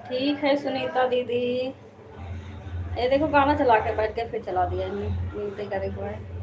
ठीक है सुनीता दीदी। ये देखो गाना चला के बैठ के फिर चला दिया इन्हें, नींद करे हुआ है।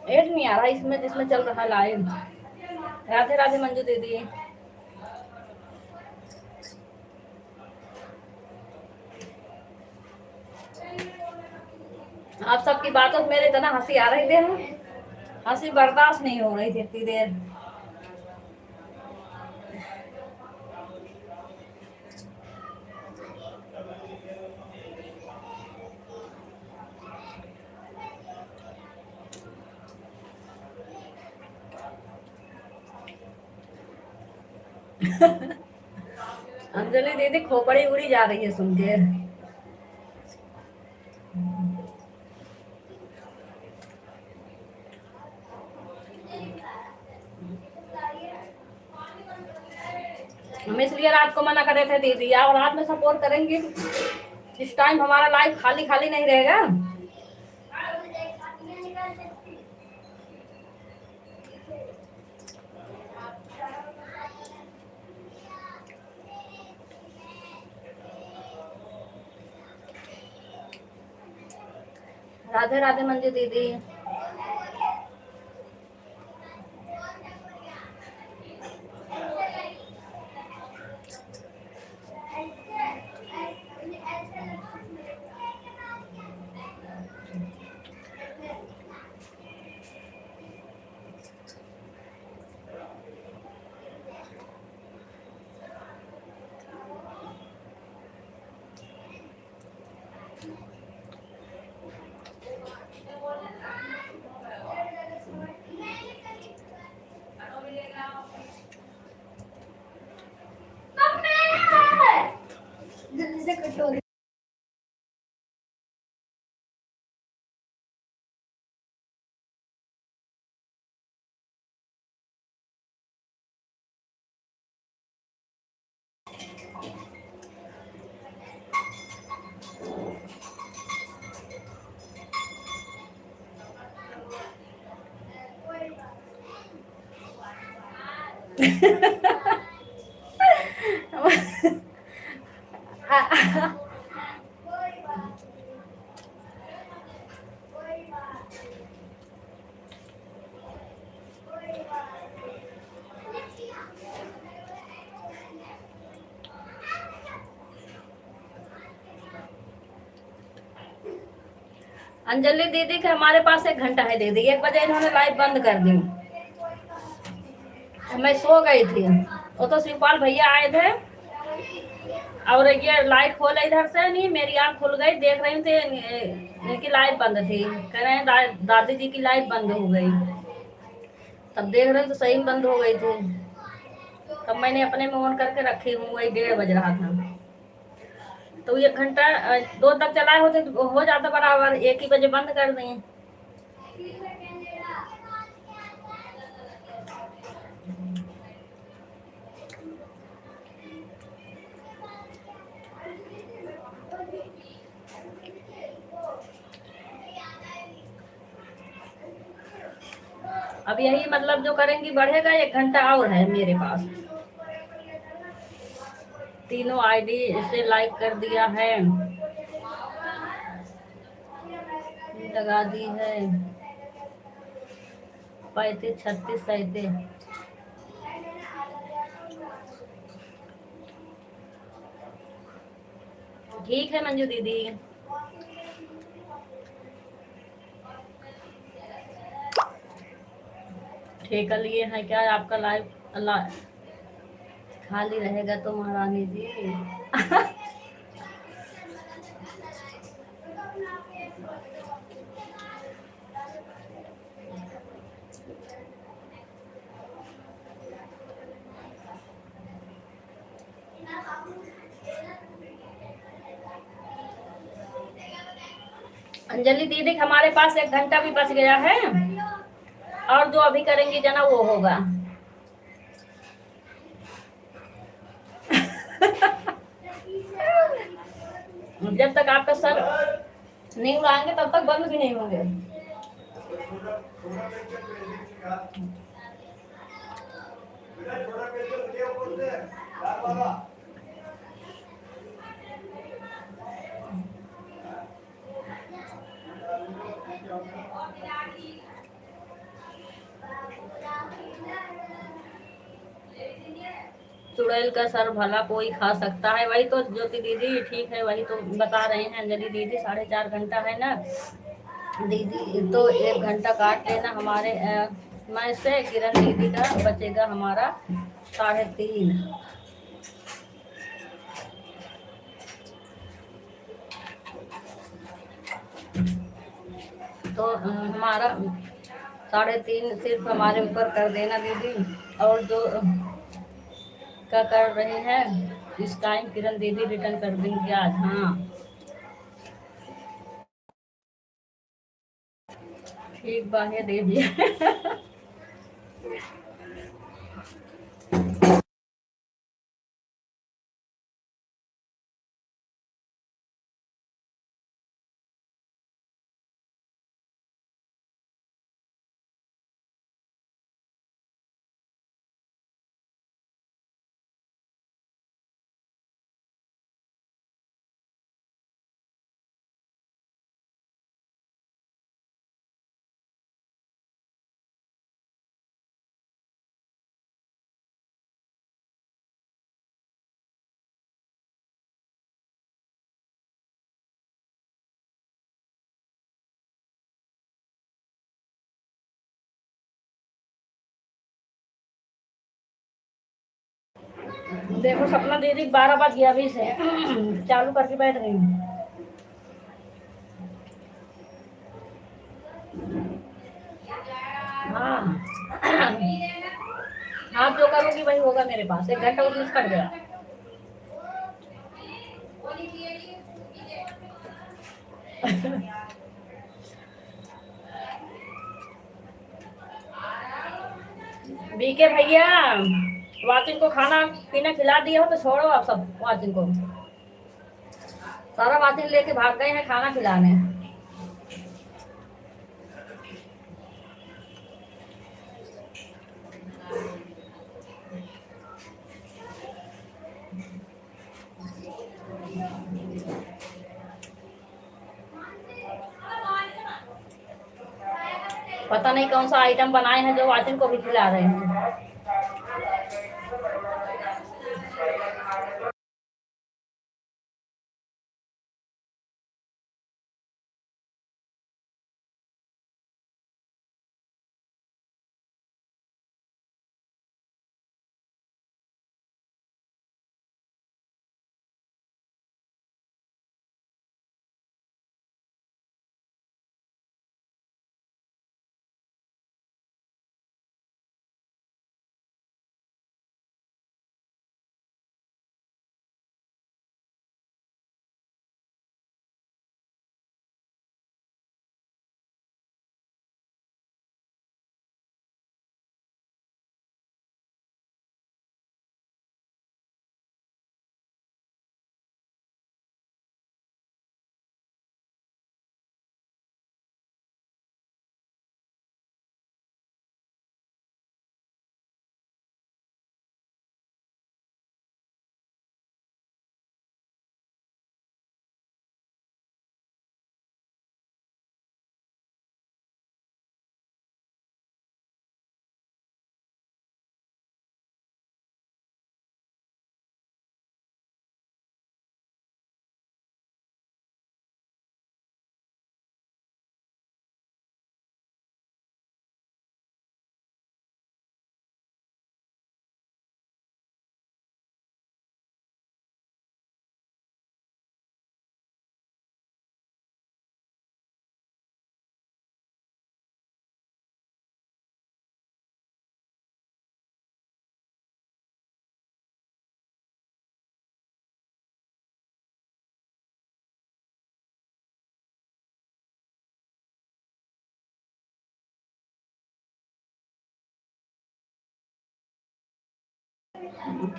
एड नहीं आ रहा इसमें जिसमें चल रहा लाइव। राधे राधे मंजू दीदी। आप सबकी बातों में मेरे इतना हंसी आ रही थी, हंसी बर्दाश्त नहीं हो रही थी इतनी देर। अंजलि दीदी खोपड़ी उड़ी जा रही है सुन के। हम इसलिए रात को मना कर रहे थे दीदी, और रात में सपोर्ट करेंगे, इस टाइम हमारा लाइफ खाली खाली नहीं रहेगा। राधे राधे मंजू दीदी। अंजलि दीदी के हमारे पास 1 घंटा है दीदी, 1 बजे इन्होंने लाइव बंद कर दी, मैं सो गई थी। वो तो शिवपाल भैया आए थे और ये लाइट खोले इधर से, नहीं मेरी आँख खुल गई, देख रही थी इनकी लाइट बंद थी, कह रहे हैं दादी जी की लाइट बंद हो गई। तब देख रहे तो सही में बंद हो गई थी, तब मैंने अपने में ऑन करके रखी हूँ, वही 1:30 बज रहा था। तो 1 घंटा 2 तक चलाए होते तो हो जाता बराबर, 1 ही बजे बंद कर दें। अब यही मतलब जो करेंगी बढ़ेगा, 1 घंटा और है मेरे पास। तीनों आईडी से लाइक कर दिया है, लगा दी है 35 36 37। ठीक है मंजू दीदी। ठेका लिए है क्या आपका लाइव खाली रहेगा तो महारानी जी? अंजलि दीदी हमारे पास 1 घंटा भी बच गया है, और जो अभी करेंगी जना वो होगा। जब तक आपका सर नहीं उड़ाएंगे तब तक बंद भी नहीं होंगे। चुड़ैल का सर भला कोई खा सकता है। वही तो ज्योति दीदी ठीक है, वही तो बता रहे हैं अंजलि दीदी, 4.5 घंटा है ना दीदी, तो 1 घंटा काट लेना हमारे मैं से, किरण दीदी का बचेगा हमारा 3.5। तो हमारा 3.5 सिर्फ हमारे ऊपर कर देना दीदी। और जो क्या कर रहे हैं इस टाइम, किरण दीदी रिटर्न कर देंगे आज। हाँ ठीक बात दे दिया। देखो सपना दीदी 12 बज गया अभी से चालू करके बैठ रही हूँ। हाँ आप जो करोगी वही होगा मेरे पास, 1 घंटा उसमें से कट गया। बीके भैया वाचिन को खाना पीना खिला दिया हो तो छोड़ो आप सब वाचिन को, सारा वाचिन लेके भाग गए हैं खाना खिलाने। पता नहीं कौन सा आइटम बनाए हैं जो वाचिन को भी खिला रहे हैं।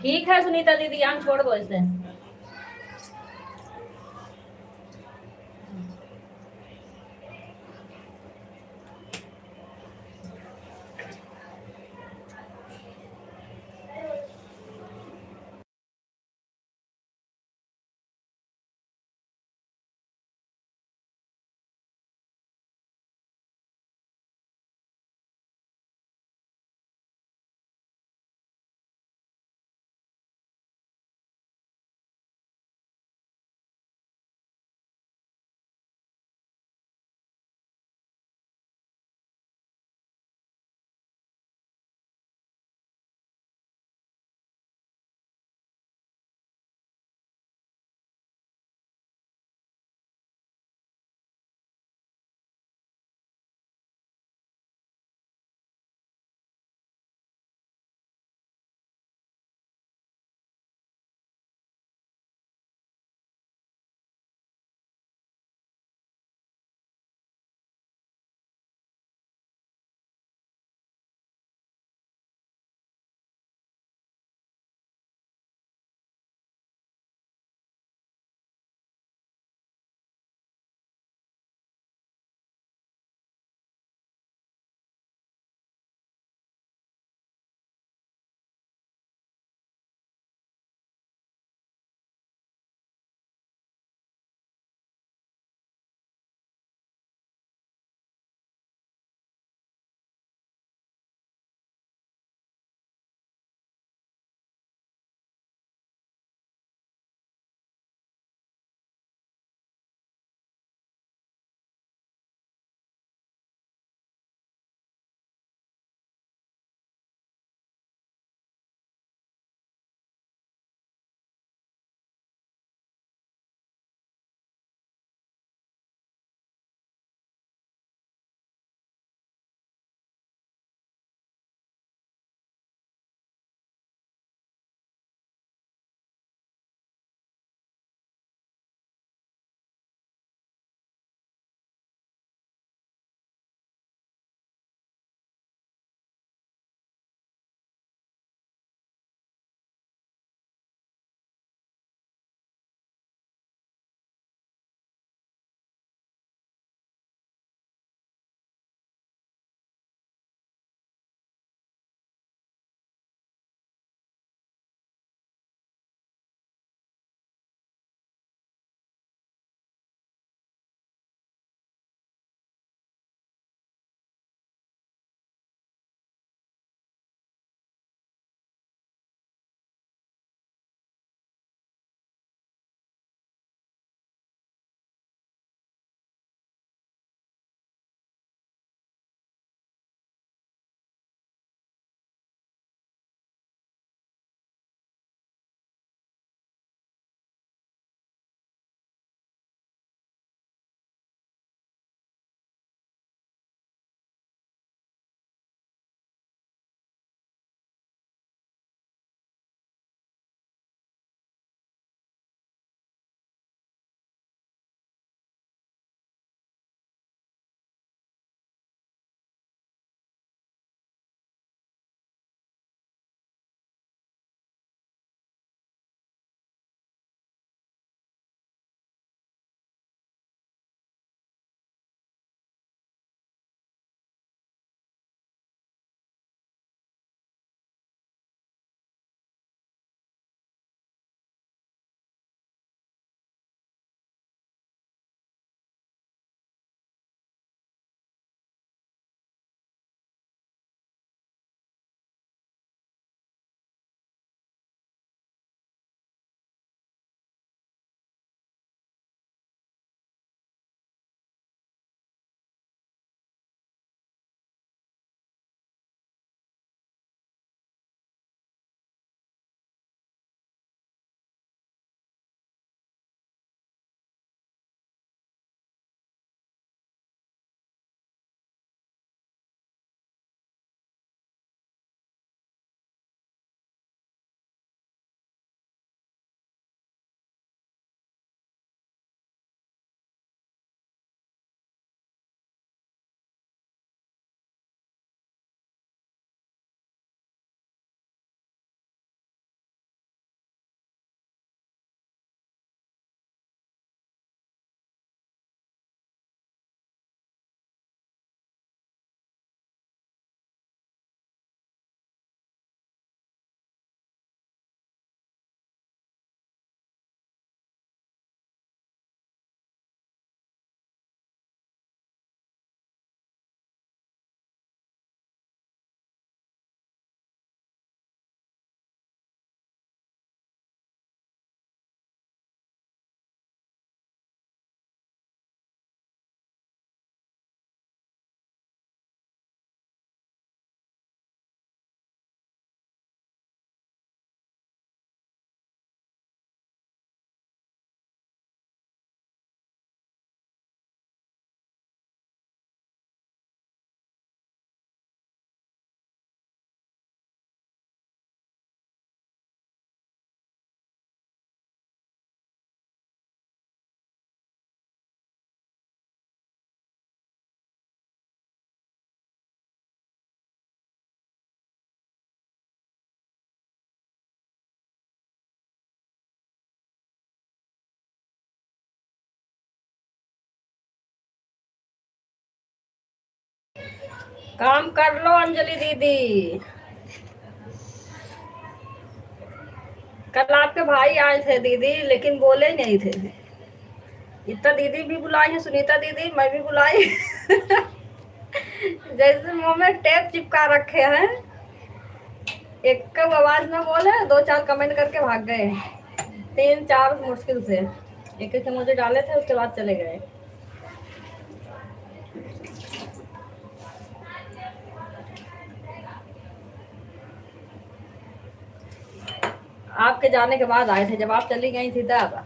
ठीक है सुनीता दीदी, हम छोड़ दो इसे। काम कर लो अंजलि दीदी। कल आपके भाई आए थे दीदी, लेकिन बोले नहीं थे। इतना दीदी भी बुलाई है, सुनीता दीदी मैं भी बुलाई। जैसे मुंह में टेप चिपका रखे हैं। एक आवाज में बोले, दो चार कमेंट करके भाग गए। तीन चार मुश्किल से एक एक मुझे डाले थे, उसके बाद चले गए। आपके जाने के बाद आए थे, जब आप चली गई थी तब।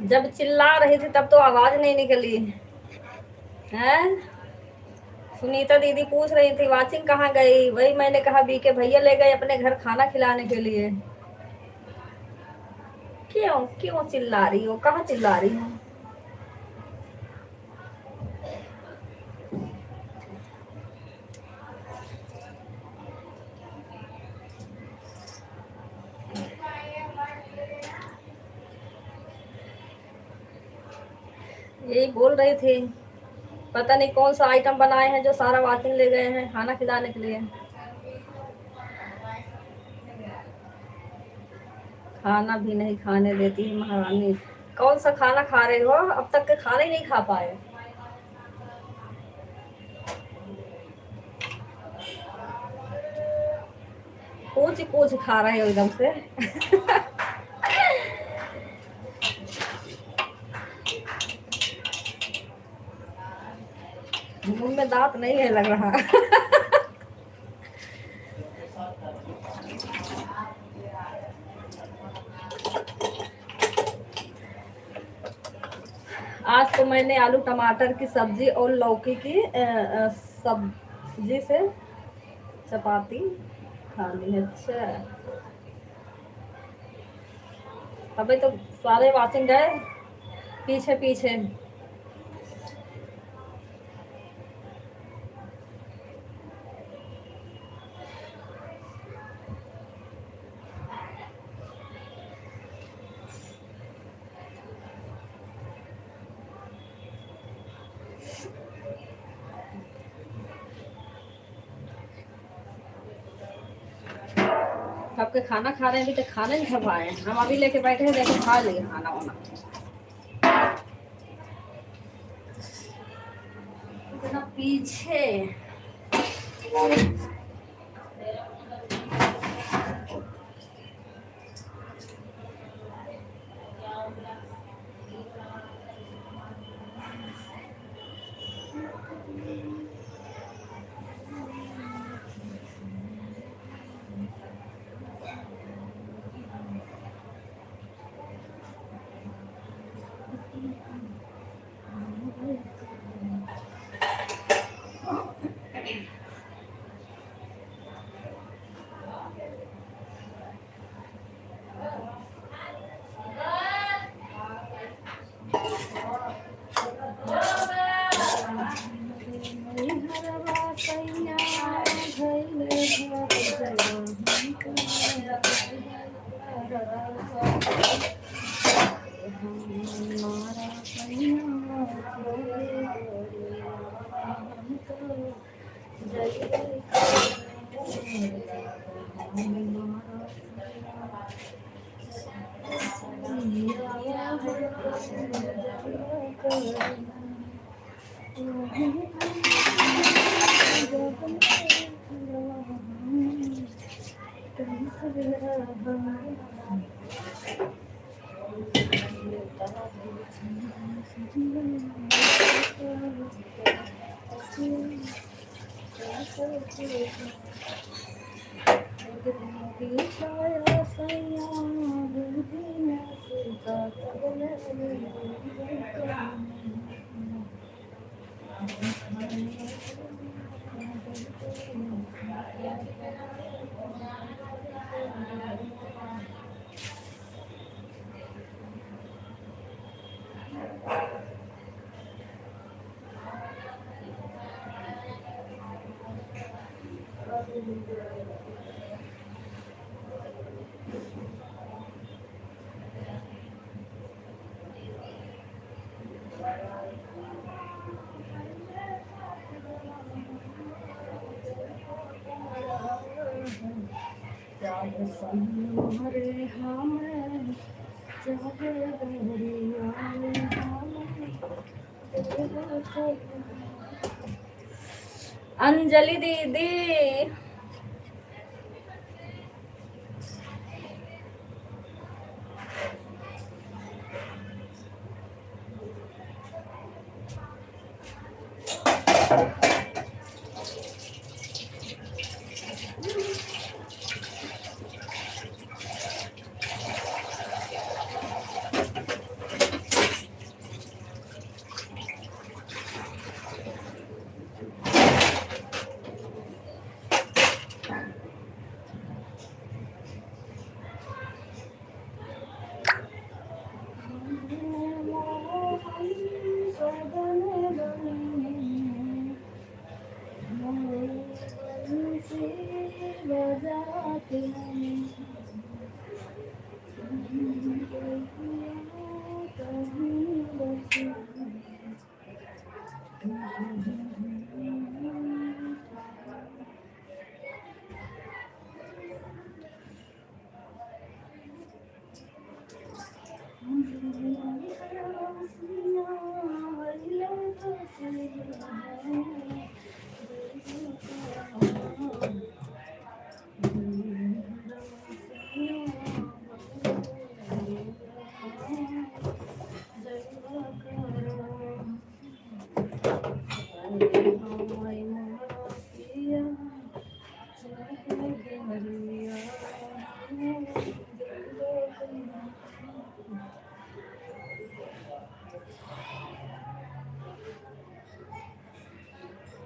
जब चिल्ला रही थी तब तो आवाज नहीं निकली है। सुनीता दीदी पूछ रही थी वाचिंग कहाँ गई, वही मैंने कहा बीके भैया ले गए अपने घर खाना खिलाने के लिए। क्यों क्यों चिल्ला रही हो, कहाँ चिल्ला रही हो? यही बोल रही थी, पता नहीं कौन सा आइटम बनाए हैं जो सारा वाचिंग ले गए हैं खाना खिलाने के लिए। खाना भी नहीं खाने देती है महारानी। कौन सा खाना खा रहे हो? अब तक के खाना ही नहीं खा पाए। कुछ कुछ खा रहे हो एकदम से। मुंह में दांत नहीं है लग रहा। आज तो मैंने आलू टमाटर की सब्जी और लौकी की सब्जी से चपाती खानी है। अच्छा, अभी तो सारे वाचिंग गए पीछे पीछे। सबके खाना खा रहे हैं, अभी तक खाना नहीं खा पाए। हम अभी लेके बैठे हैं, लेके खा लिए खाना वाना। इतना पीछे अंजलि दीदी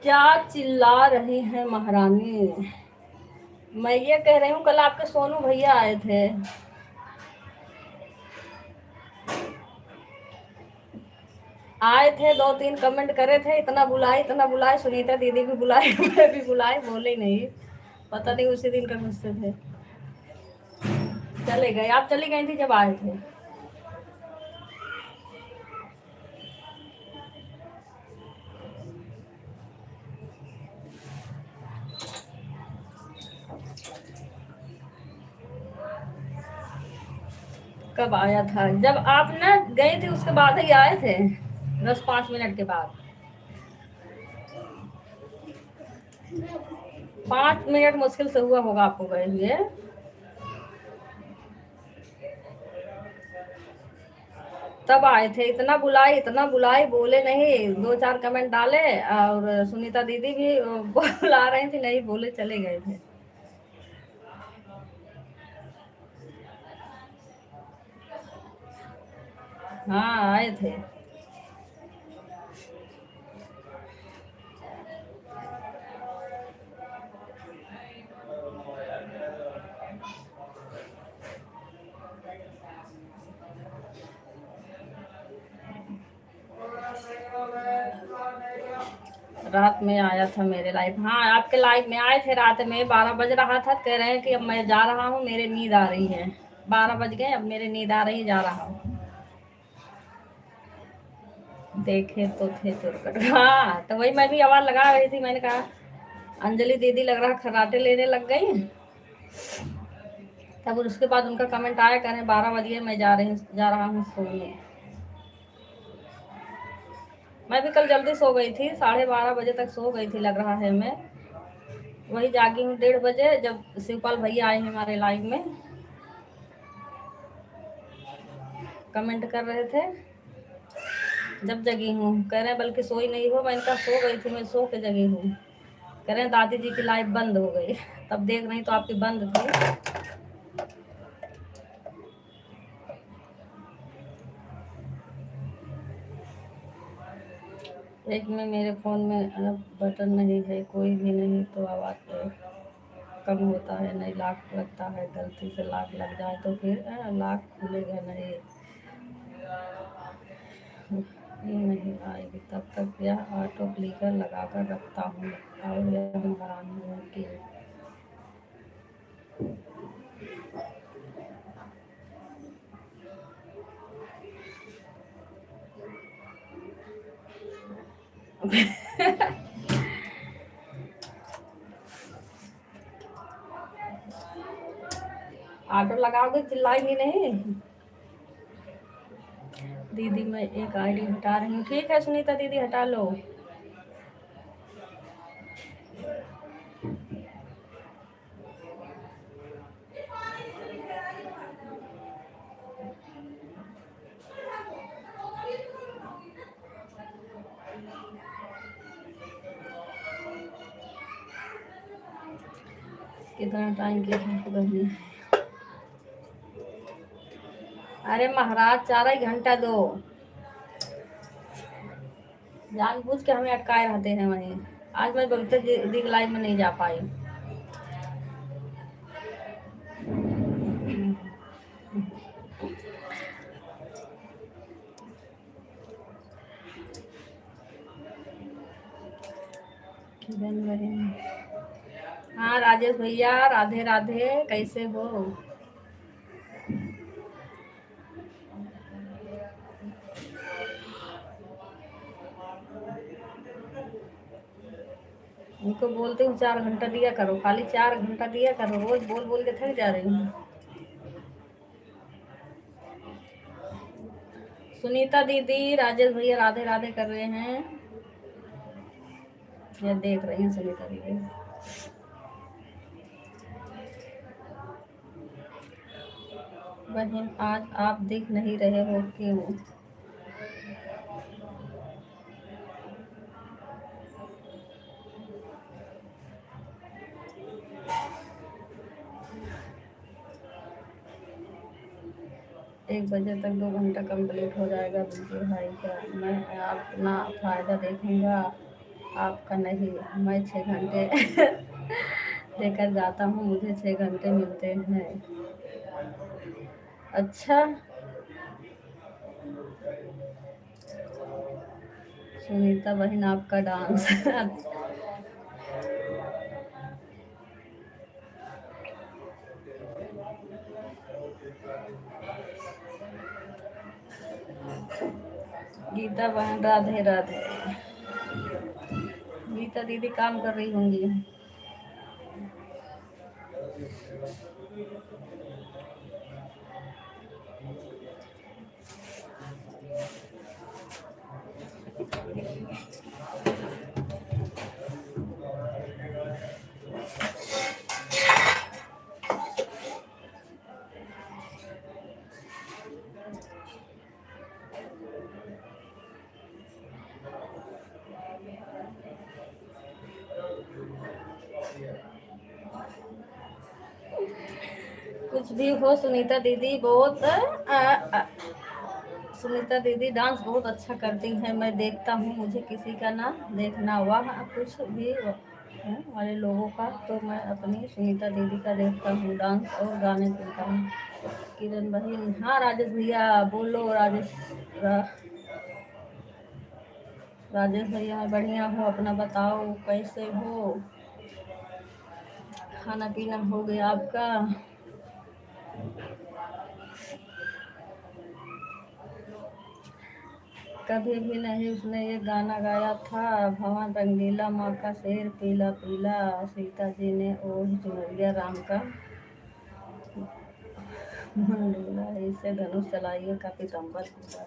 क्या चिल्ला रही हैं महारानी? मैं ये कह रही हूँ कल आपके सोनू भैया आए थे, आए थे 2-3 कमेंट करे थे, इतना बुलाए, सुनीता दीदी भी बुलाए, मैं भी बुलाए, बोले नहीं, पता नहीं उसी दिन का गुस्से थे, चले गए। आप चली गई थी जब आए थे। कब आया था? जब आप ना गए थे उसके बाद ही आए थे, 10-5 मिनट के बाद, 5 मिनट मुश्किल से हुआ होगा आपको गए हुए। तब आए थे, इतना बुलाए, बोले नहीं, 2-4 कमेंट डाले, और सुनीता दीदी भी बुला रही थी, नहीं बोले, चले गए थे। हाँ आए थे। रात में आया था मेरे लाइव, हाँ आपके लाइव में आए थे रात में, 12 बज रहा था, कह रहे हैं कि अब मैं जा रहा हूँ, मेरे नींद आ रही है, 12 बज गए, अब मेरे नींद आ रही, जा रहा हूँ। देखे तो थे चुरकट, हाँ तो वही मैं भी आवाज लगा रही थी, मैंने कहा अंजलि दीदी लग रहा खर्राटे लेने लग गई। तब उसके बाद उनका कमेंट आया, कह रहे 12 बजे मैं जा रहा हूँ सोने। मैं भी कल जल्दी सो गई थी, 12:30 बजे तक सो गई थी लग रहा है मैं। वही जागी हूँ 1:30 बजे, जब शिवपाल भैया आए हैं हमारे लाइव में, कमेंट कर रहे थे, जब जगी हूँ। कह रहे हैं बल्कि सोई नहीं हो, मैं इनका सो गई थी, मैं सो के जगी हूँ। कह रहे हैं दादी जी की लाइव बंद हो गई। तब देख रही तो आपकी बंद थी। एक में मेरे फ़ोन में अब बटन नहीं है, कोई भी नहीं तो आवाज़ कम होता है, नहीं लाख लगता है, गलती से लाख लग जाए तो फिर लाख खुलेगा नहीं, ये नहीं आएगी। तब तक यह ऑटो क्लिकर लगा कर रखता हूँ और यह महारानी है कि ऑटो लगाओगे चिल्लाएंगी नहीं। दीदी मैं एक आईडी हटा रही हूँ। ठीक है सुनीता दीदी, हटा लो। कितना टाइम किया हमको करनी। अरे महाराज 4 ही घंटा दो, जानबूझ के हमें अटकाए रहते हैं वहीं। आज मैं बबीता दीदी की लाइव में नहीं जा पाई। हाँ राजेश भैया, राधे राधे, कैसे हो? उनको बोलते हूँ 4 घंटा दिया करो, खाली 4 घंटा दिया करो, रोज बोल बोल के थक जा रही हूँ। सुनीता दीदी, राजेश भैया राधे राधे कर रहे हैं, ये देख रही हैं सुनीता दीदी। बहन आज आप दिख नहीं रहे हो, क्यों? एक बजे तक 2 घंटा कंप्लीट हो जाएगा बिल्कुल भाई का। मैं अपना फ़ायदा देखूंगा, आपका नहीं। मैं 6 घंटे देकर जाता हूँ, मुझे 6 घंटे मिलते हैं। अच्छा सुनीता बहन आपका डांस गीता बहन राधे राधे। गीता दीदी काम कर रही होंगी। कुछ भी हो सुनीता दीदी बहुत सुनीता दीदी डांस बहुत अच्छा करती हैं, मैं देखता हूँ, मुझे किसी का ना देखना वह कुछ भी वाले लोगों का, तो मैं अपनी सुनीता दीदी का देखता हूँ डांस और गाने सुनता हूँ। किरण बहन, हाँ राजेश भैया बोलो। राजेश भैया मैं बढ़िया हूँ, अपना बताओ कैसे हो? खाना पीना हो गया आपका? कभी भी नहीं उसने ये गाना गाया था, भवन रंगीला माँ का शेर पीला पीला, सीता जी ने ओढ़ चुनरिया राम का मन डोला, इसे धनुष चलाइए का पीतम्बर पूरा।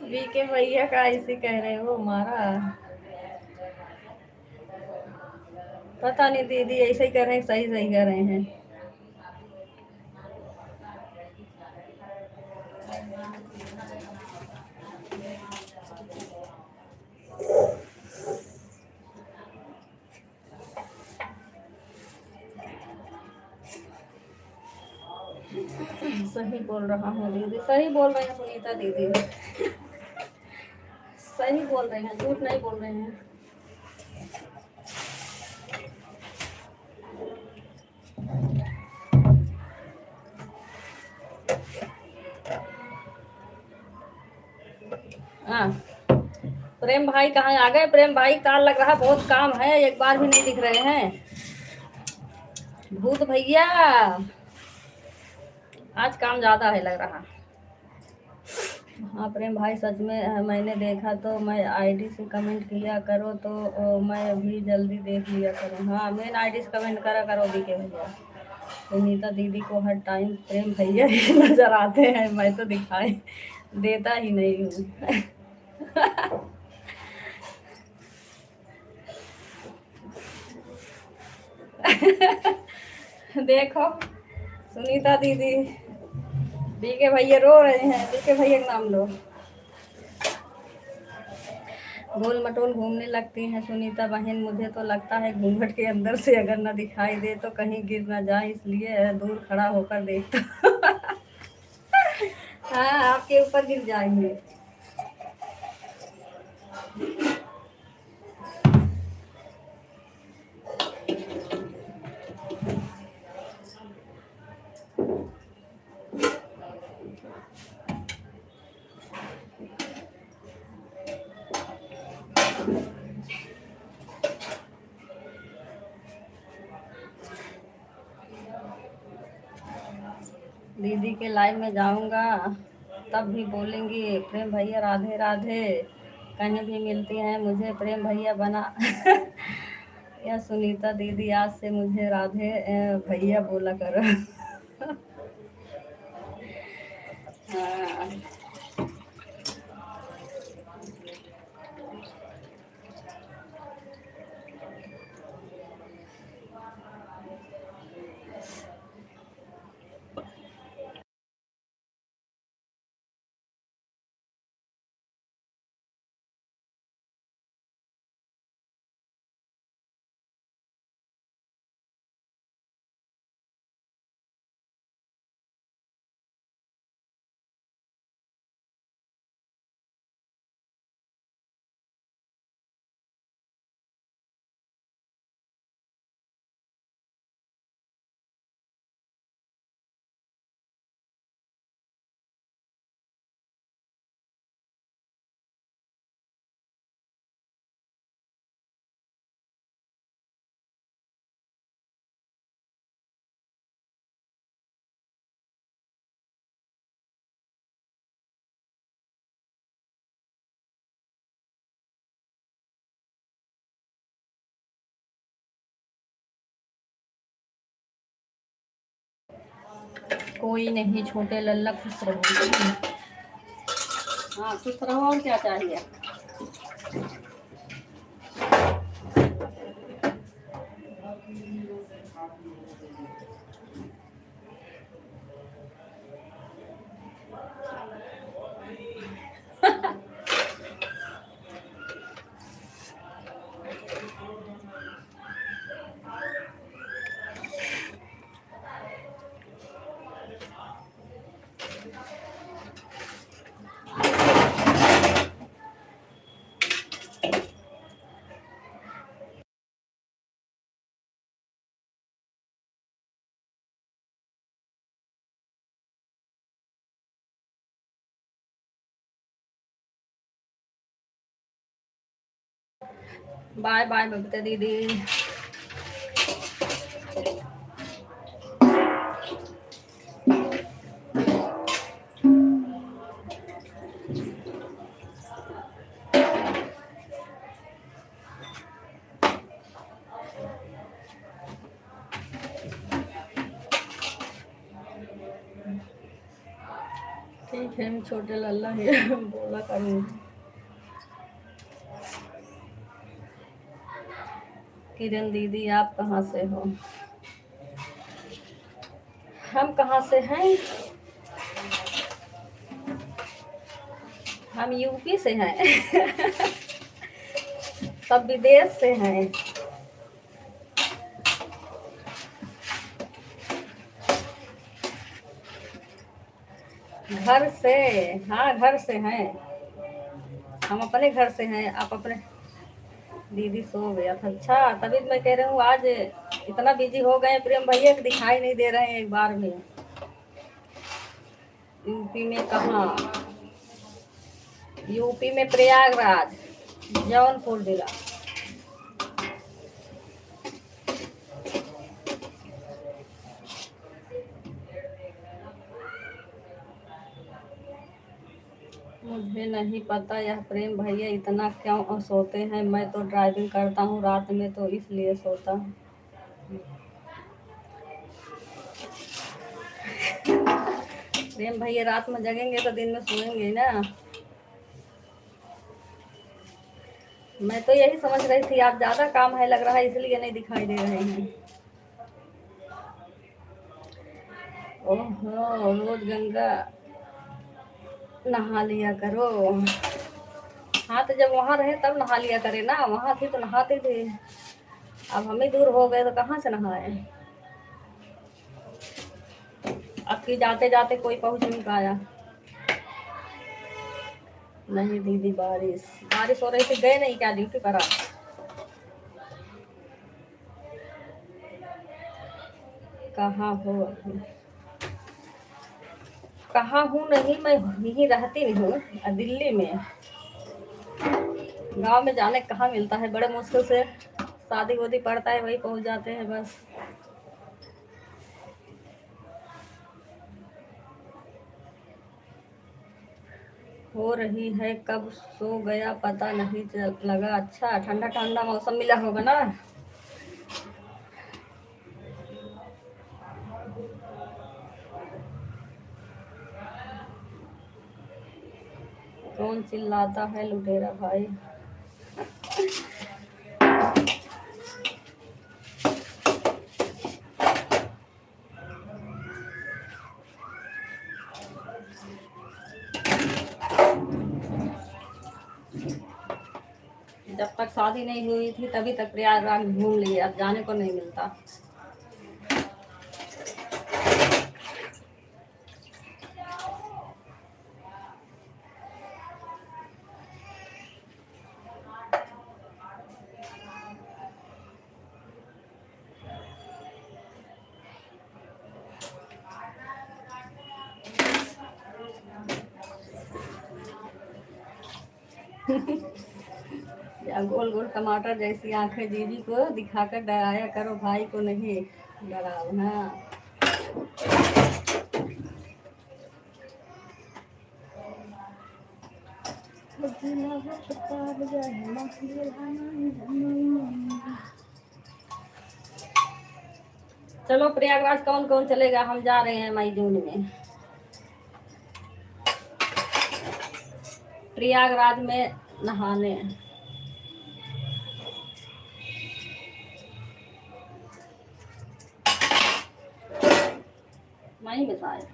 बीके भैया का ऐसे कह रहे हो हमारा। पता नहीं दीदी, ऐसे ही कर रहे हैं, सही सही कर रहे हैं। सही बोल रहा हूँ दीदी, सही बोल रहे हैं सुनीता दीदी। सही बोल रहे हैं, झूठ नहीं बोल रहे हैं। हाँ, प्रेम भाई कहाँ आ गए? प्रेम भाई का लग रहा बहुत काम है, एक बार भी नहीं दिख रहे हैं। भूत भैया आज काम ज्यादा है लग रहा। हाँ प्रेम भाई, सच में मैंने देखा तो मैं आईडी से कमेंट किया करो तो मैं भी जल्दी देख लिया करूँ। हाँ, मेन आईडी से कमेंट करा करो बीके भैया। सुनीता दीदी को हर टाइम प्रेम भैया ही नजर आते हैं, मैं तो दिखाई देता ही नहीं हूँ। देखो सुनीता दीदी, बीके भैया रो रहे हैं, बीके भैया का नाम लो। गोल मटोल घूमने लगती हैं सुनीता बहन, मुझे तो लगता है घूंघट के अंदर से अगर न दिखाई दे तो कहीं गिर ना जाए, इसलिए दूर खड़ा होकर देखता। हाँ, आपके ऊपर गिर जाएंगे। दीदी के लाइव में जाऊंगा तब भी बोलेंगी प्रेम भैया राधे राधे, कहीं भी मिलती हैं मुझे प्रेम भैया बना। या सुनीता दीदी आज से मुझे राधे भैया बोला करो। हाँ। कोई नहीं, छोटे लल्ला खुश रहो। हाँ खुश रहो, और क्या चाहिए। बाय बाय बबीता दीदी। ठीक है, मैं छोटे लल्ला ही बोला करूँगी। किरण दीदी आप कहाँ से हो? हम कहाँ से हैं? हम यूपी से हैं। सब विदेश से हैं। घर से, हाँ घर से हैं। हम अपने घर से हैं। आप अपने? दीदी सो गया था। अच्छा, तभी तो मैं कह रही हूँ आज इतना बिजी हो गए प्रेम भैया कि दिखाई नहीं दे रहे हैं एक बार में। यूपी में कहाँ? यूपी में प्रयागराज, जौनपुर जिला। मुझे नहीं पता यह प्रेम भैया इतना क्यों सोते हैं। मैं तो ड्राइविंग करता हूँ रात में, तो इसलिए सोता हूँ। प्रेम भैया रात में जगेंगे तो दिन में सोएंगे ना। मैं तो यही समझ रही थी आप ज्यादा काम है लग रहा है, इसलिए नहीं दिखाई दे रहे हैं। ओहो, रोज गंगा नहा लिया करो। हाँ तो जब वहाँ रहे तब नहा लिया करे ना, वहाँ थी तो नहाते थे। अब हम ही दूर हो गए तो कहाँ से नहाए। अब की जाते जाते कोई पहुँच नहीं पाया। नहीं दीदी, बारिश बारिश हो रही थी, गए नहीं क्या ड्यूटी पर आप? कहाँ हो अभी? कहाँ हूँ नहीं, मैं यहीं रहती नहीं हूँ, दिल्ली में। गांव में जाने कहाँ मिलता है, बड़े मुश्किल से शादी वादी पड़ता है वही पहुँच जाते हैं बस। हो रही है, कब सो गया पता नहीं लगा। अच्छा, ठंडा ठंडा मौसम मिला होगा ना। कौन चिल्लाता है लुटेरा भाई? जब तक शादी नहीं हुई थी तभी तक प्रयागराज घूम लिए, अब जाने को नहीं मिलता। या गोल गोल टमाटर जैसी आंखें दीदी को दिखाकर डराया करो, भाई को नहीं डराओ ना। चलो प्रयागराज कौन कौन चलेगा? हम जा रहे हैं मई जून में प्रयागराज में नहाने। मई में शायद,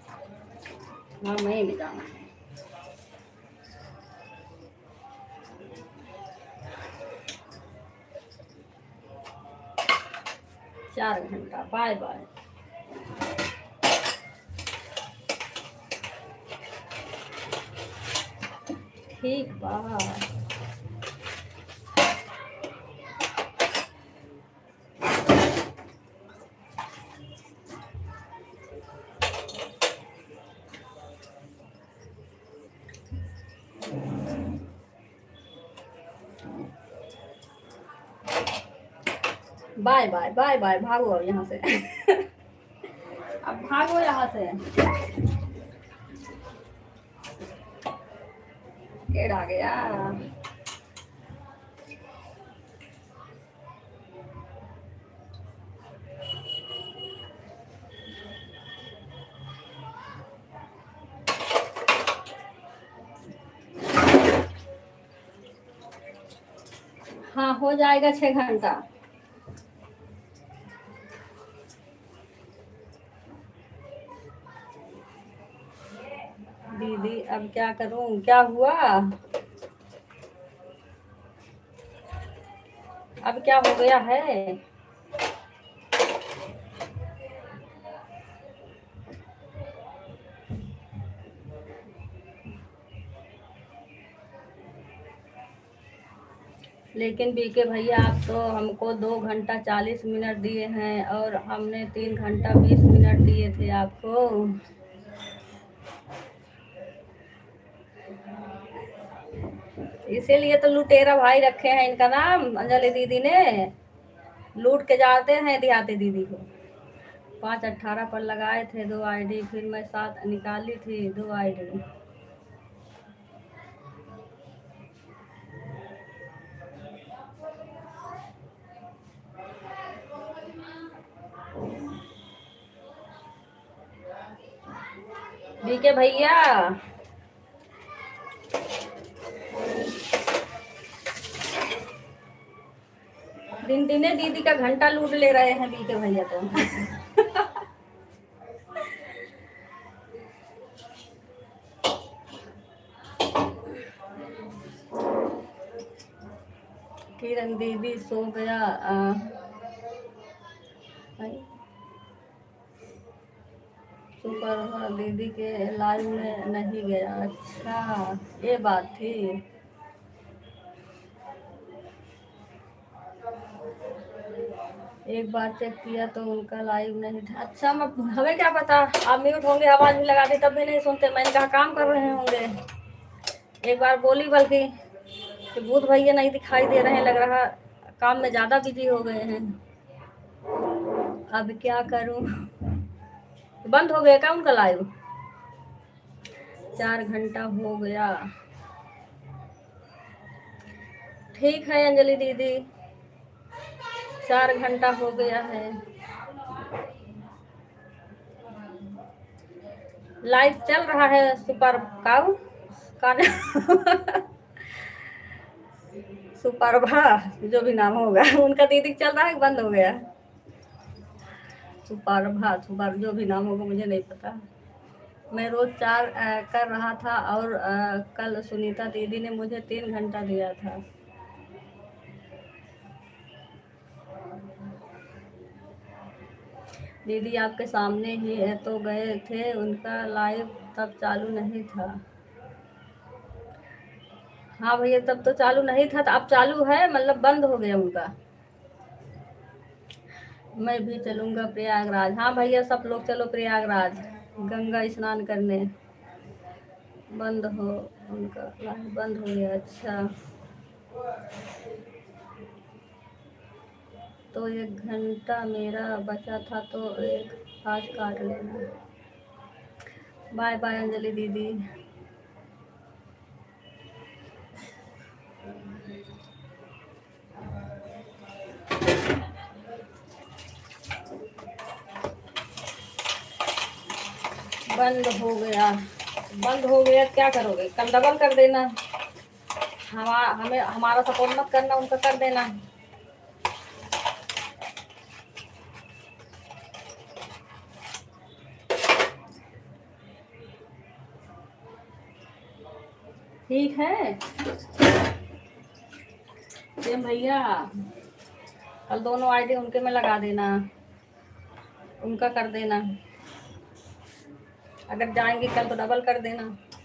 हाँ मई में जाना है। 4 घंटा। Bye bye. ठीक बा। बाय बाय बाय बाय, भागो अब यहाँ से। अब भागो यहाँ से। केड़ा गया। हाँ हो जाएगा 6 घंटा। दीदी अब क्या करूं, क्या हुआ, अब क्या हो गया है? लेकिन बीके भैया आप तो हमको 2 घंटा 40 मिनट दिए हैं और हमने 3 घंटा 20 मिनट दिए थे आपको। इसीलिए तो लुटेरा भाई रखे हैं इनका नाम, अंजलि दीदी ने लूट के जाते हैं देहाती दीदी को। 518 पर लगाए थे 2 आईडी, फिर मैं 7 निकाली थी 2 आईडी। बीके भैया दिन दिने दीदी का घंटा लूट ले रहे हैं बीके भैया तो। किरण दीदी सो गया सुपर दीदी के लाइव में नहीं गया। अच्छा ये बात थी। एक बार चेक किया तो उनका लाइव नहीं था। अच्छा मैं, हमें क्या पता, आप म्यूट होंगे, आवाज भी लगा दी तब भी नहीं सुनते। मैंने कहा काम कर रहे होंगे। एक बार बोली बल्कि कि भूत भैया नहीं दिखाई दे रहे हैं, लग रहा काम में ज्यादा बिजी हो गए हैं। अब क्या करूं, बंद हो गया क्या उनका लाइव? 4 घंटा हो गया। ठीक है अंजलि दीदी, 4 घंटा हो गया है। लाइव चल रहा है सुपर काऊ का सुपरभा जो भी नाम होगा उनका दीदी चल रहा है, बंद हो गया। सुपरभा सुपर जो भी नाम होगा मुझे नहीं पता। मैं रोज 4 कर रहा था और कल सुनीता दीदी ने मुझे 3 घंटा दिया था। दीदी आपके सामने ही है तो गए थे, उनका लाइव तब चालू नहीं था। हाँ भैया तब तो चालू नहीं था, तो अब चालू है, मतलब बंद हो गया उनका। मैं भी चलूँगा प्रयागराज। हाँ भैया सब लोग चलो प्रयागराज गंगा स्नान करने। बंद हो उनका लाइव बंद हो गया। अच्छा तो 1 घंटा मेरा बचा था तो एक आज काट लेना। बाय बाय अंजलि दीदी। बंद हो गया, बंद हो गया, क्या करोगे? कल डबल कर देना। हमें हमारा सपोर्ट मत करना, उनका कर देना। ठीक है ये भैया, कल दोनों आईडी उनके में लगा देना, उनका कर देना। अगर जाएंगे कल तो डबल कर देना,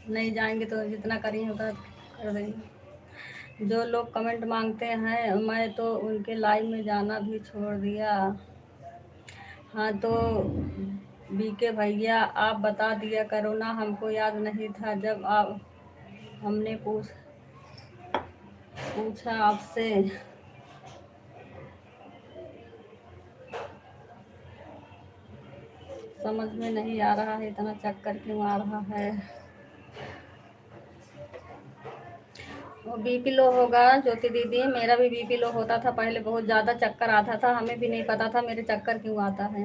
नहीं जाएंगे तो जितना करी होगा कर देना। जो लोग कमेंट मांगते हैं मैं तो उनके लाइव में जाना भी छोड़ दिया। हाँ तो बीके भैया आप बता दिया करो ना, हमको याद नहीं था जब आप हमने पूछा आपसे। समझ में नहीं आ रहा है इतना चक्कर क्यों आ रहा है। वो बीपी लो होगा ज्योति दीदी, मेरा भी बीपी लो होता था पहले, बहुत ज़्यादा चक्कर आता था, हमें भी नहीं पता था मेरे चक्कर क्यों आता है।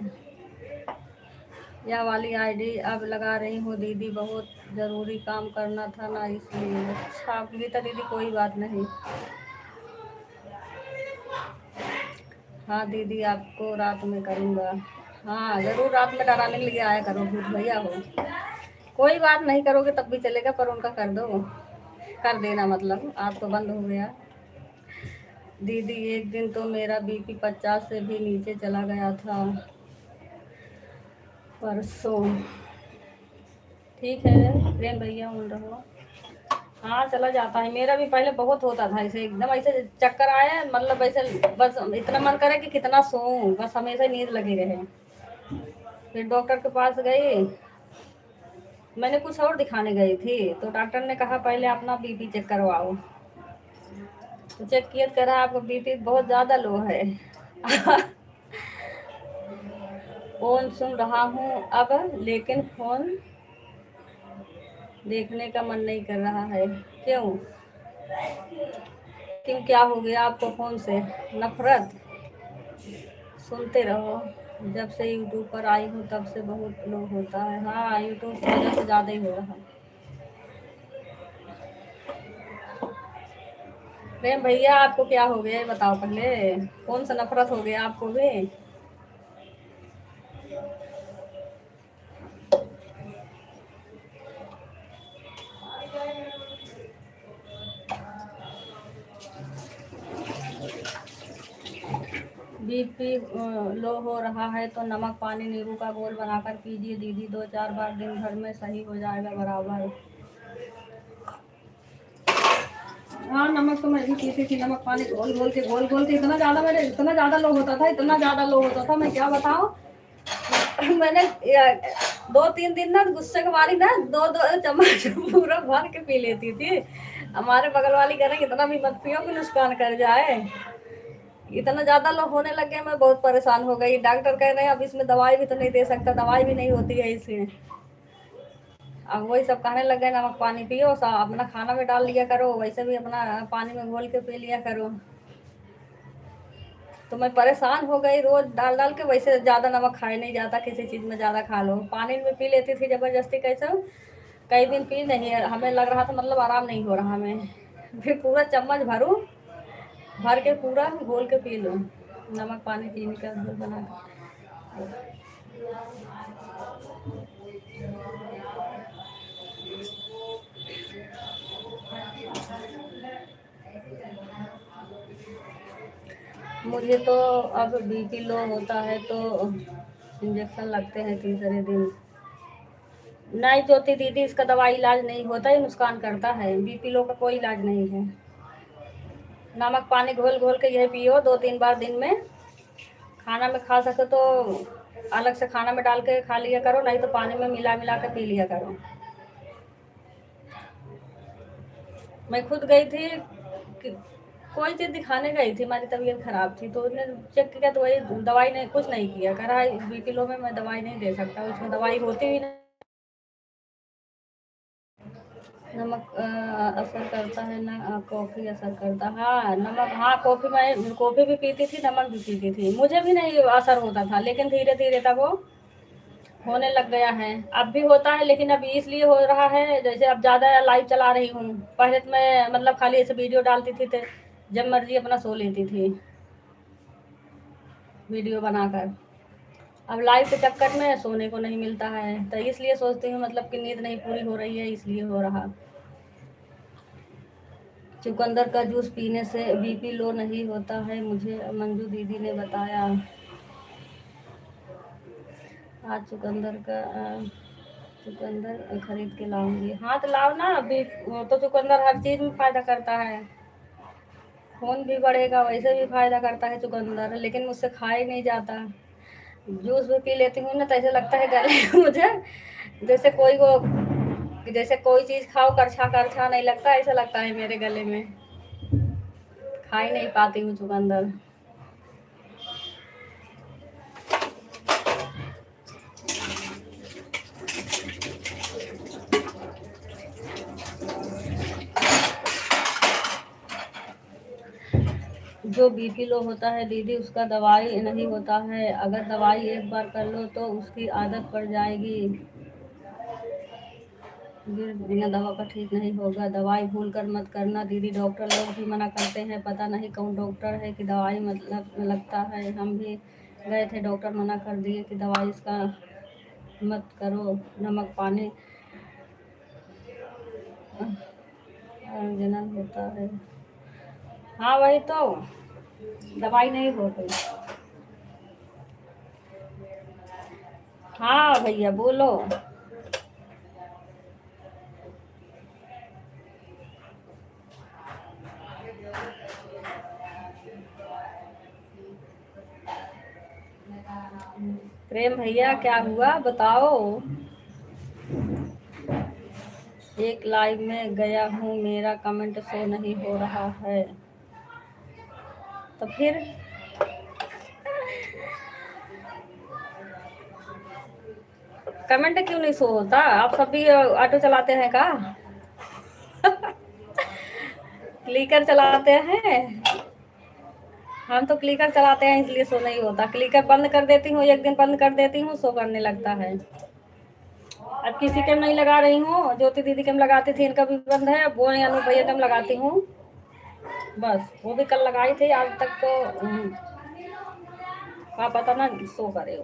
यह वाली आईडी अब लगा रही हूँ दीदी, बहुत ज़रूरी काम करना था ना इसलिए। अच्छा गीता दीदी कोई बात नहीं। हाँ दीदी, आपको रात में करूँगा। हाँ ज़रूर, रात में डराने के लिए आया करो, भूत भैया हो। कोई बात नहीं, करोगे तब भी चलेगा, पर उनका कर दो, कर देना, मतलब आज तो बंद हो गया। दीदी एक दिन तो मेरा बीपी 50 से भी नीचे चला गया था, परसों। ठीक है प्रेम भैया, उन रहो। हाँ चला जाता है, मेरा भी पहले बहुत होता था ऐसे, एकदम ऐसे चक्कर आए, मतलब ऐसे बस इतना मन करे कि कितना सोऊं, बस हमेशा नींद लगी रहे। फिर डॉक्टर के पास गई, मैंने कुछ और दिखाने गई थी, तो डॉक्टर ने कहा पहले अपना बीपी चेक करवाओ। तो चेक किया, कह रहा आपका बीपी बहुत ज़्यादा लो है। फोन सुन रहा हूँ अब, लेकिन फोन देखने का मन नहीं कर रहा है। क्यों? क्यों, क्या हो गया आपको फोन से? नफरत? सुनते रहो, जब से यूट्यूब पर आई हूँ तब से बहुत लो होता है। हाँ, यूट्यूब की वजह से ज़्यादा ही हो रहा है। प्रेम भैया, आपको क्या हो गया ये बताओ पहले, कौन सा नफरत हो गया आपको भी? बीपी लो हो रहा है तो नमक पानी नींबू का घोल बनाकर पीजिए दीदी, 2-4 बार दिन भर में सही हो जाएगा बराबर। हाँ, नमक तो मैं भी पीती थी, नमक पानी घोल घोल के इतना ज़्यादा, मेरे इतना ज़्यादा लो होता था, इतना ज़्यादा लो होता था, मैं क्या बताऊँ। मैंने 2-3 दिन ना गुस्से के मारी ना 2-2 चम्मच पूरा भर के पी लेती थी। हमारे बगल वाली कह रही इतना भी मत पियो कि नुकसान कर जाए। इतना ज़्यादा लो होने लगे, मैं बहुत परेशान हो गई। डॉक्टर कह रहे हैं अब इसमें दवाई भी तो नहीं दे सकता, दवाई भी नहीं होती है इसमें। अब वही सब कहने लग गए नमक पानी पियो, अपना खाना में डाल लिया करो, वैसे भी अपना पानी में घोल के पी लिया करो। तो मैं परेशान हो गई, रोज डाल डाल के, वैसे ज़्यादा नमक खाए नहीं जाता, किसी चीज़ में ज़्यादा खा लो, पानी में पी लेती थी ज़बरदस्ती कैसे। कई दिन पी नहीं, हमें लग रहा था मतलब आराम नहीं हो रहा हमें। फिर पूरा चम्मच भरूँ, भर के पूरा घोल के पी लूँ, नमक पानी चीनी का घोल बना के। मुझे तो अब बीपी लो होता है तो इंजेक्शन लगते हैं तीसरे दिन। नहीं ज्योति दीदी, इसका दवाई इलाज नहीं होता, ये नुकसान करता है, बीपी लो का कोई इलाज नहीं है। नमक पानी घोल घोल के यह पियो 2-3 बार दिन में। खाना में खा सको तो अलग से खाना में डाल के खा लिया करो, नहीं तो पानी में मिला मिला के पी लिया करो। मैं खुद गई थी कि कोई चीज़ दिखाने गई थी, हमारी तबीयत खराब थी, तो उसने चेक किया तो वही दवाई ने कुछ नहीं किया, कह रहा है बीपी लो में मैं दवाई नहीं दे सकता, उसमें दवाई होती भी नहीं। नमक असर करता है ना, कॉफ़ी असर करता, हाँ नमक, हाँ कॉफ़ी, मैं कॉफ़ी भी पीती थी, नमक भी पीती थी, मुझे भी नहीं असर होता था, लेकिन धीरे धीरे तब वो होने लग गया है। अब भी होता है, लेकिन अब इसलिए हो रहा है जैसे अब ज़्यादा लाइव चला रही हूँ। पहले तो मैं मतलब खाली ऐसे वीडियो डालती थी तो जब मर्जी अपना सो लेती थी वीडियो बनाकर। अब लाइव के चक्कर में सोने को नहीं मिलता है, तो इसलिए सोचती हूँ मतलब कि नींद नहीं पूरी हो रही है, इसलिए हो रहा। चुकंदर का जूस पीने से बीपी लो नहीं होता है, मुझे मंजू दीदी ने बताया। आज चुकंदर खरीद के लाऊंगी। हाँ तो लाओ ना, अभी तो चुकंदर हर चीज़ में फ़ायदा करता है, खून भी बढ़ेगा, वैसे भी फ़ायदा करता है चुकंदर, लेकिन मुझसे खाया ही नहीं जाता। जूस भी पी लेती हूँ ना तो ऐसे लगता है गले में मुझे जैसे जैसे कोई चीज़ खाओ करछा करछा नहीं लगता, ऐसा लगता है मेरे गले में, खा ही नहीं पाती हूँ चुकंदर। जो बीपी लो होता है दीदी, उसका दवाई नहीं होता है, अगर दवाई एक बार कर लो तो उसकी आदत पड़ जाएगी। बिना दवा का ठीक नहीं होगा, दवाई भूल कर मत करना दीदी, डॉक्टर लोग भी मना करते हैं, पता नहीं कौन डॉक्टर है कि दवाई मतलब लगता है। हम भी गए थे, डॉक्टर मना कर दिए कि दवाई इसका मत करो, नमक पानी जनन होता है। हाँ वही तो, दवाई नहीं होती। हाँ भैया बोलो। प्रेम भैया क्या हुआ बताओ। एक लाइव में गया हूँ, मेरा कमेंट शो नहीं हो रहा है, तो फिर कमेंट क्यों नहीं शो होता? आप सब भी ऑटो चलाते हैं का? क्लिकर चलाते हैं? हम तो क्लिकर चलाते हैं इसलिए शो नहीं होता। क्लिकर बंद कर देती हूँ, एक दिन बंद कर देती हूँ, शो करने लगता है। अब किसी कैम नहीं लगा रही हूँ, ज्योति दीदी कैम लगाती थी, इनका भी बंद है। वो अनु भैया कैम लगाती हूँ, बस वो भी कल लगाई थी, आज तक तो क्या पता ना शो करे हो।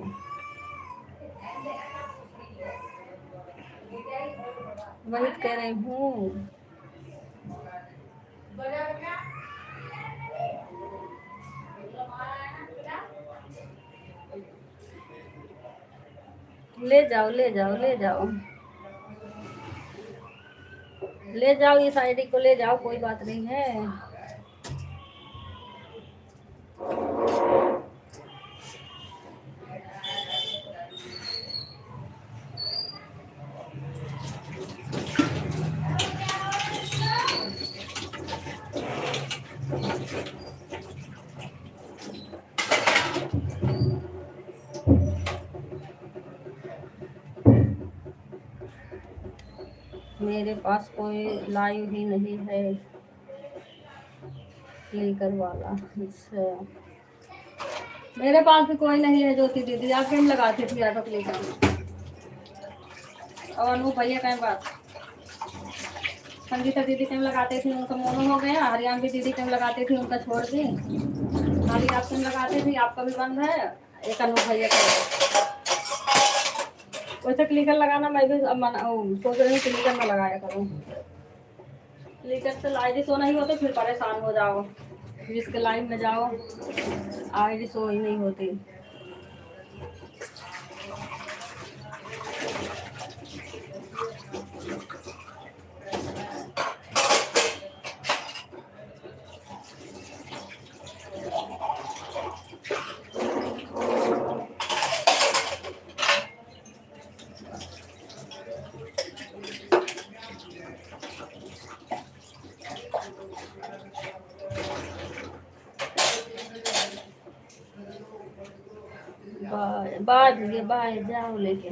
वही कह रही हूँ। ले जाओ ले जाओ ले जाओ ले जाओ, इस आईडी को ले जाओ, कोई बात नहीं है। मेरे पास कोई लाइव ही नहीं है क्लिकर वाला। अच्छा, मेरे पास भी कोई नहीं है ज्योति दीदी, आप गेम लगाती थी ऑटो क्लिकर में। और अनु भैया कहीं बात, संगीता दीदी कैम लगाते थे, उनका मोनो हो गया। हरियाणवी दीदी कैम लगाते थे, उनका छोड़ दी। खाली आप कैम लगाते थे, आपका भी बंद है। एक अनु भैया का। वैसे क्लिकर लगाना मैं भी सोच रही हूँ क्लिकर में लगाया करूँ। क्लिकर से आईडी शो नहीं होते, फिर परेशान हो जाओ। जिसके लाइव में जाओ आईडी शो ही नहीं होती। बाय बाय बाय, जाओ लेके।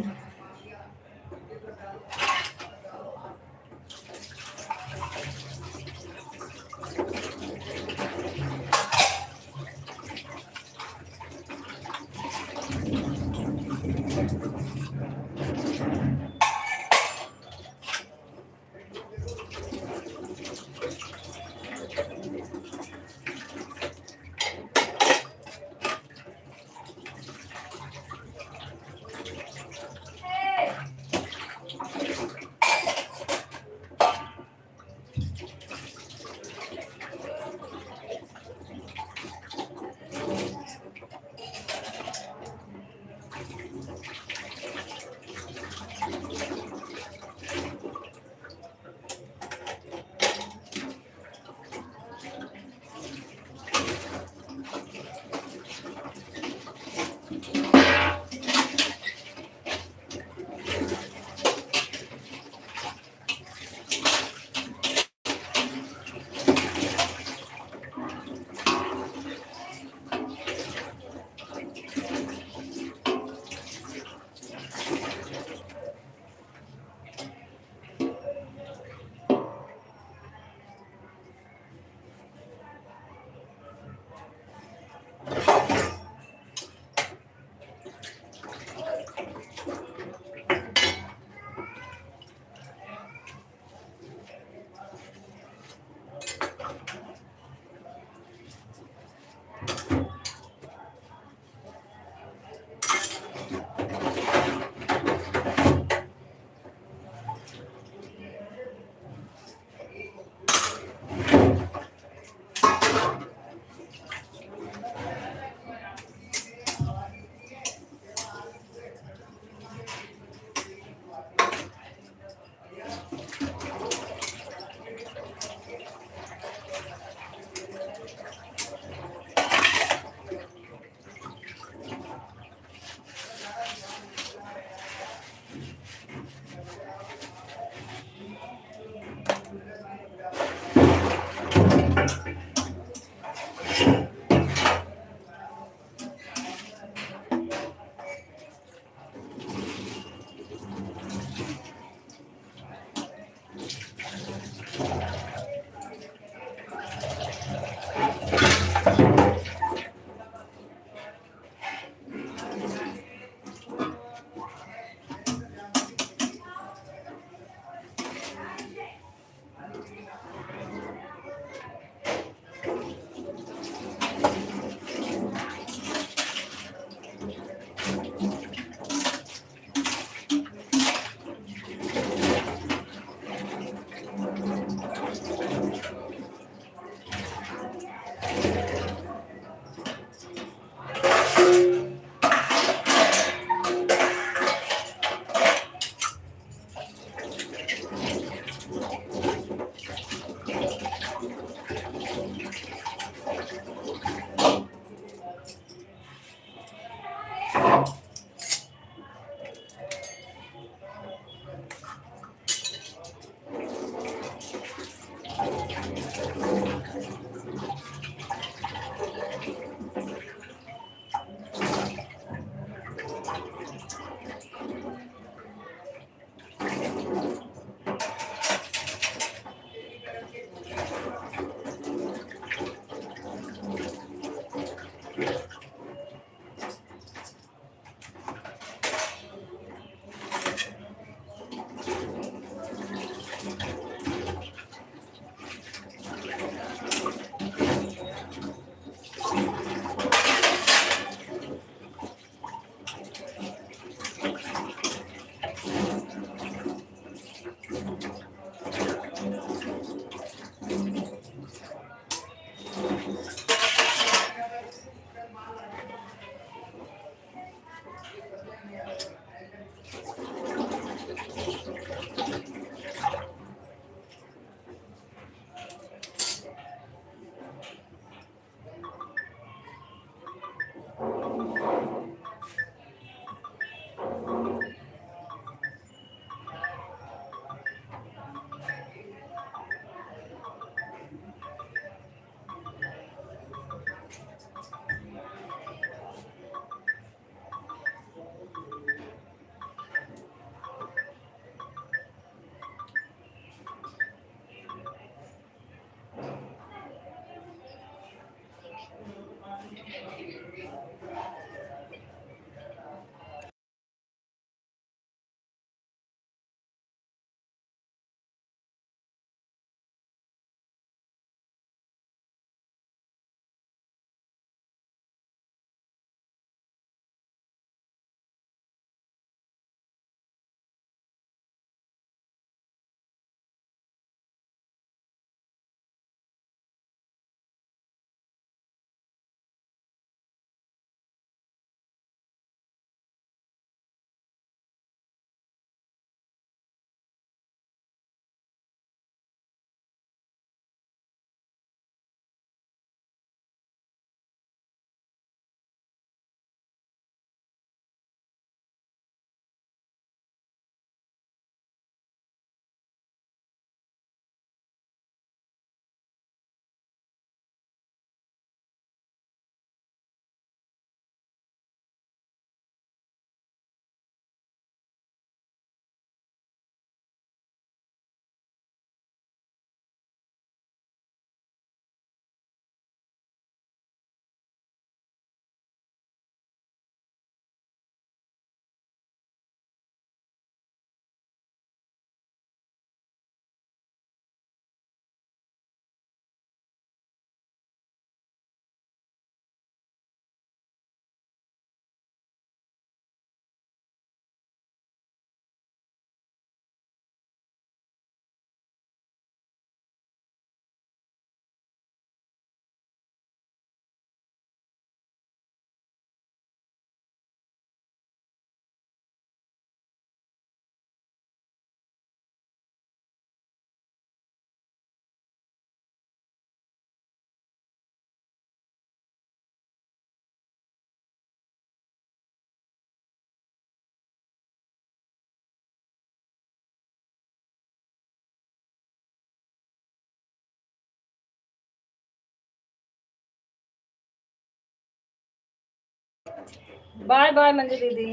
बाय बाय मंजू दीदी।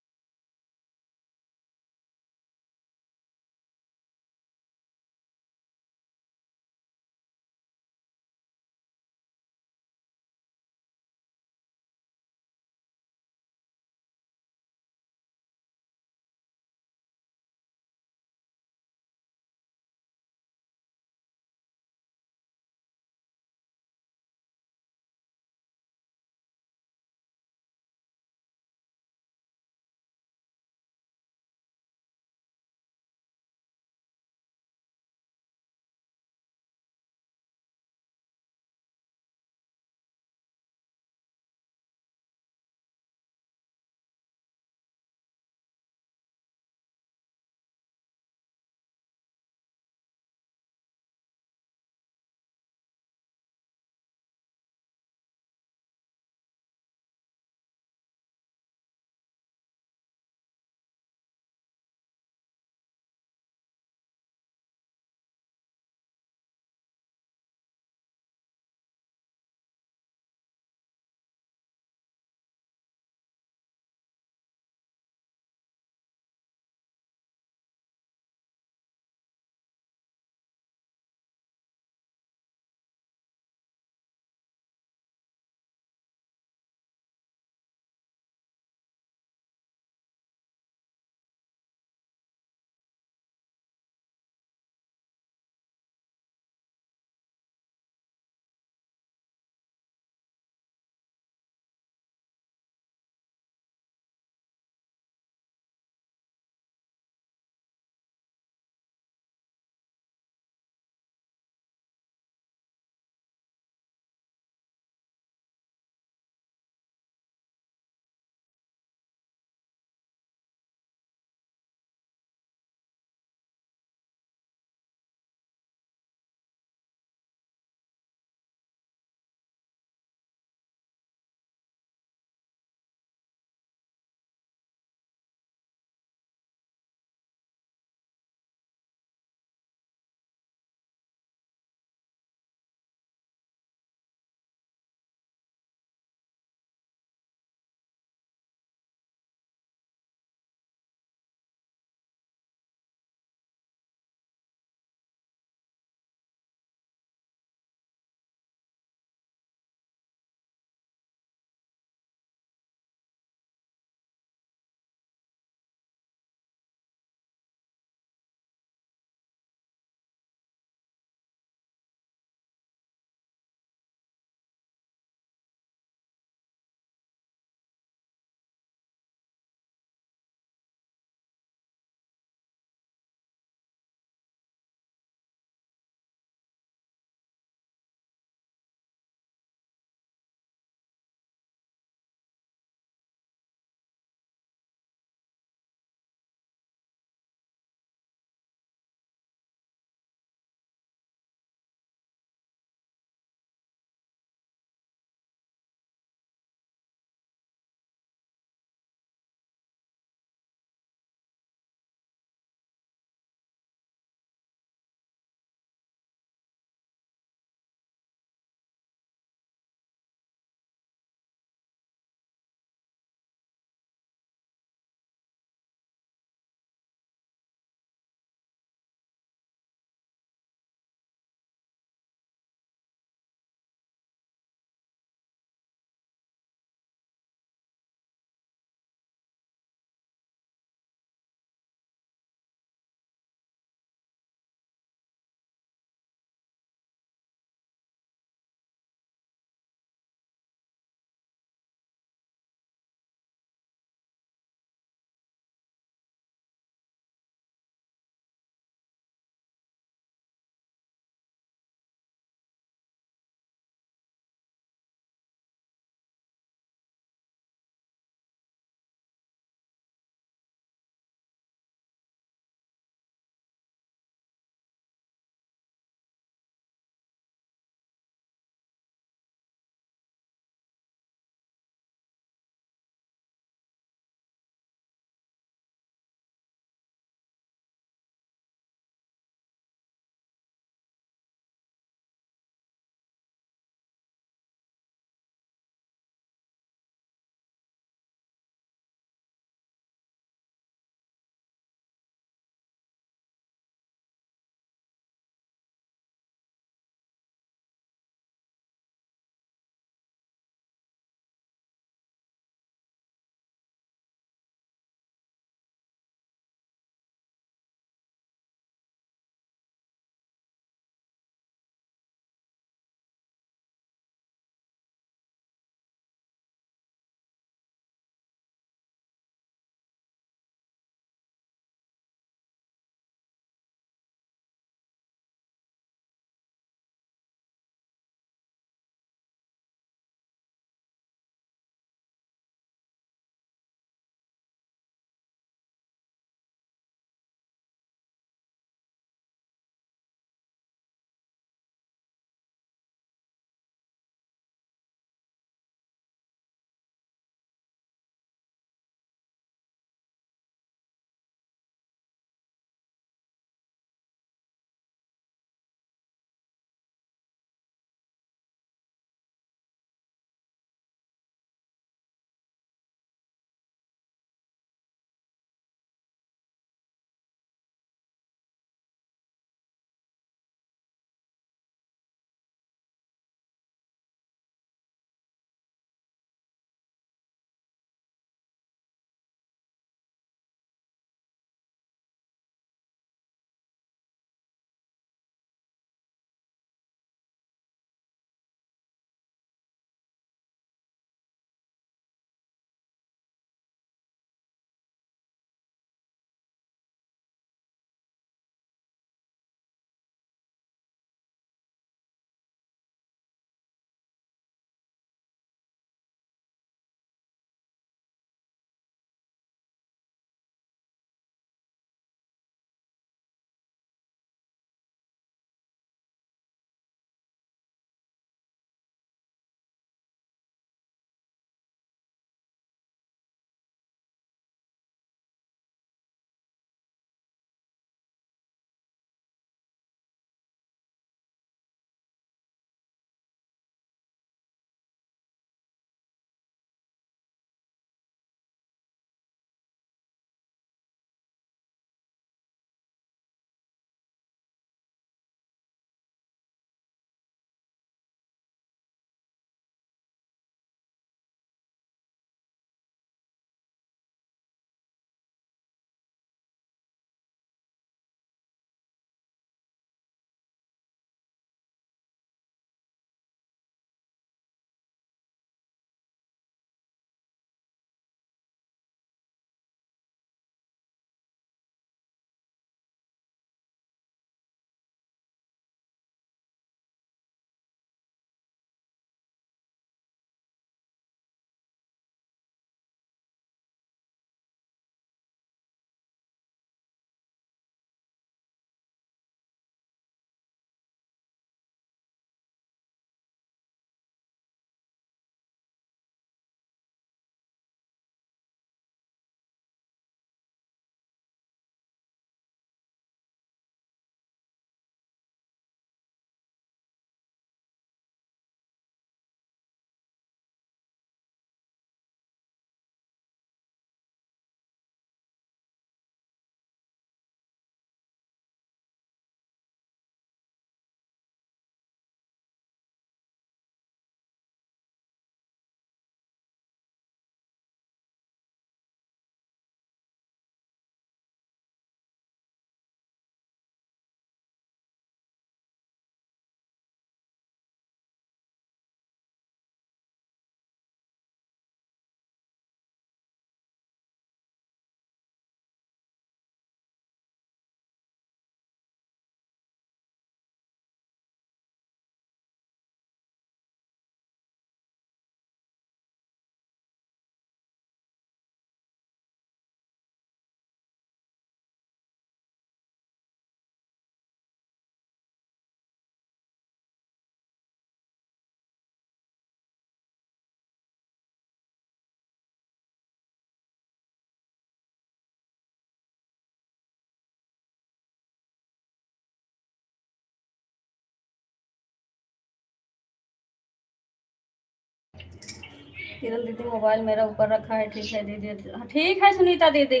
किरण दीदी मोबाइल मेरा ऊपर रखा है। ठीक है दीदी, हाँ, ठीक है सुनीता दीदी।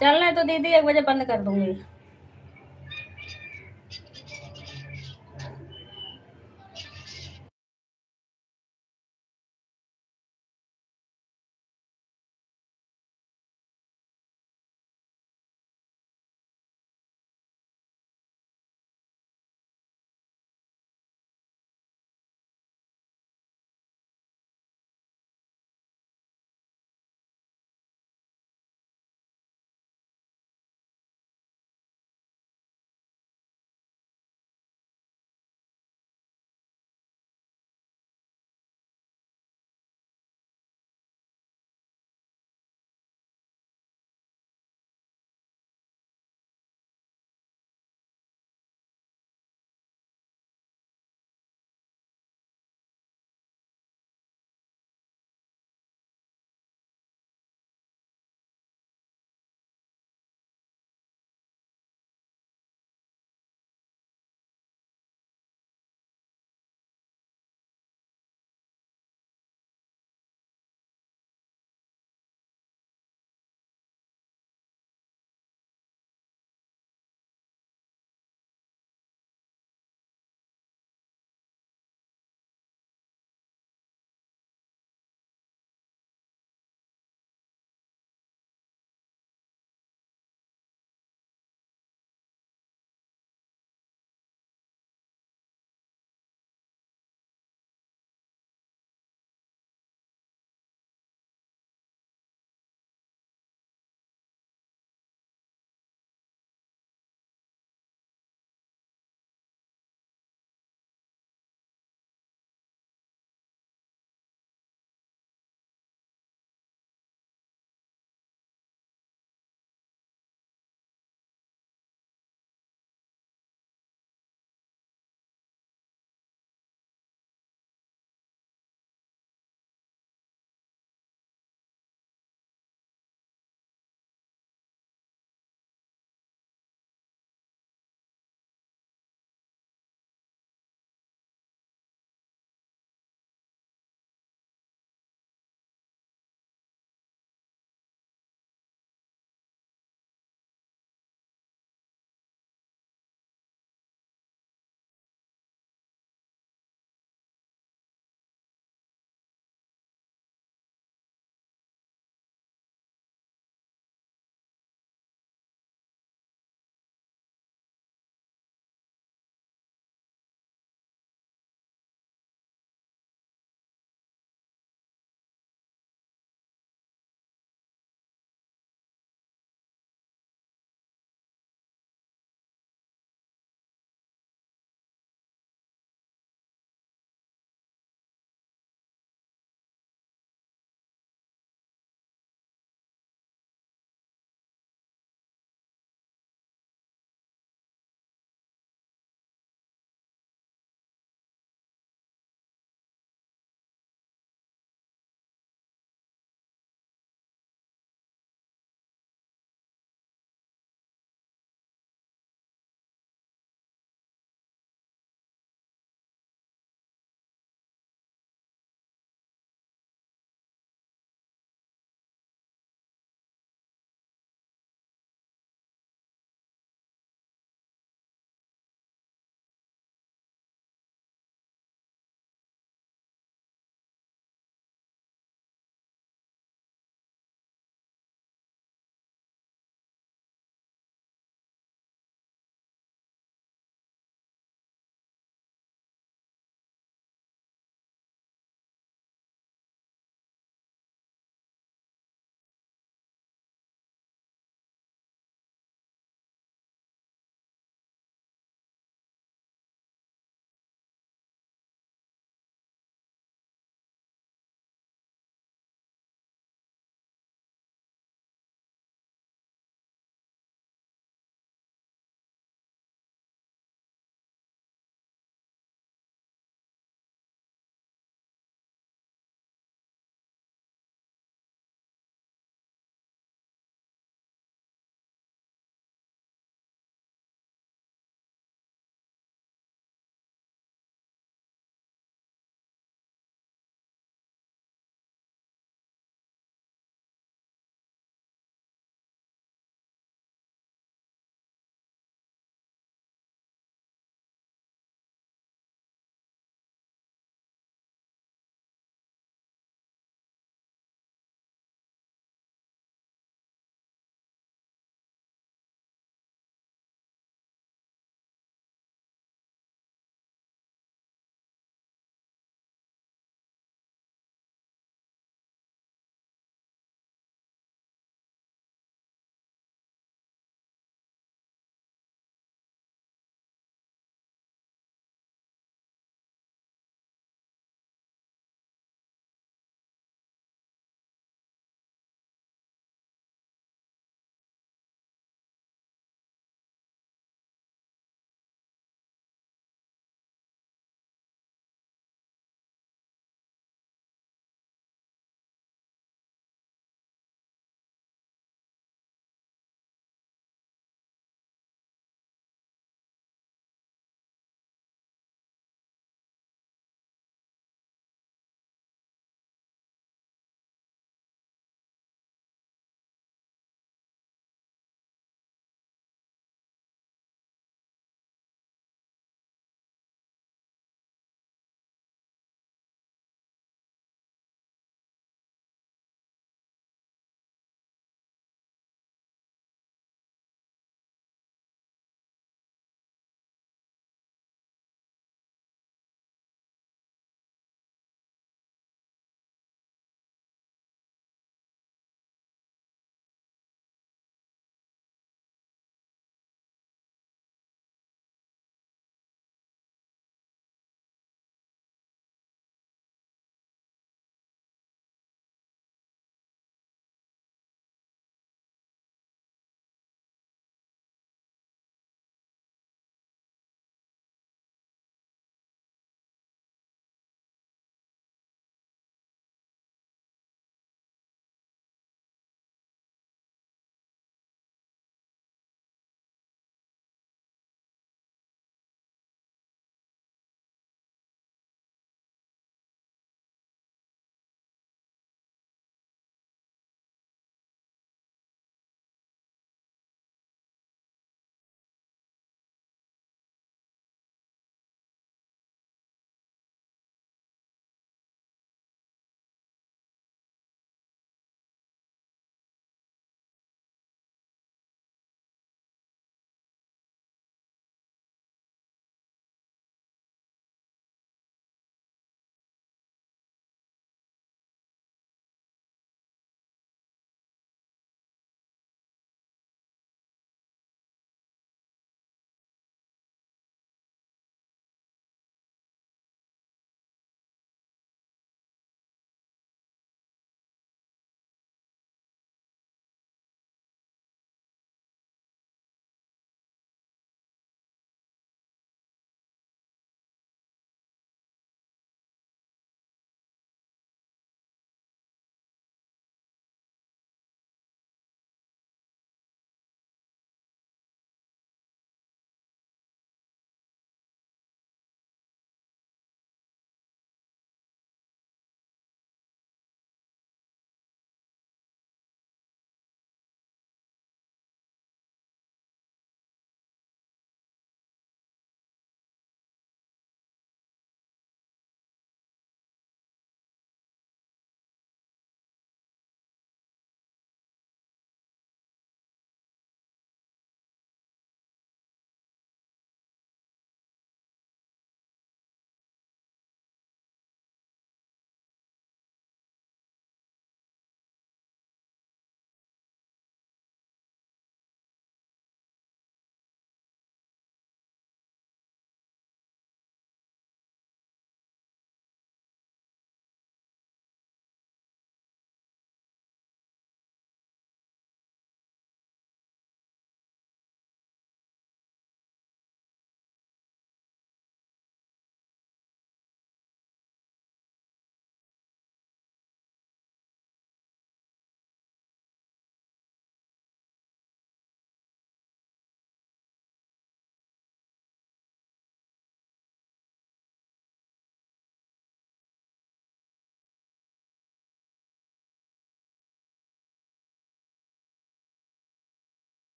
चलना है तो दीदी 1 बजे बंद कर दूंगी।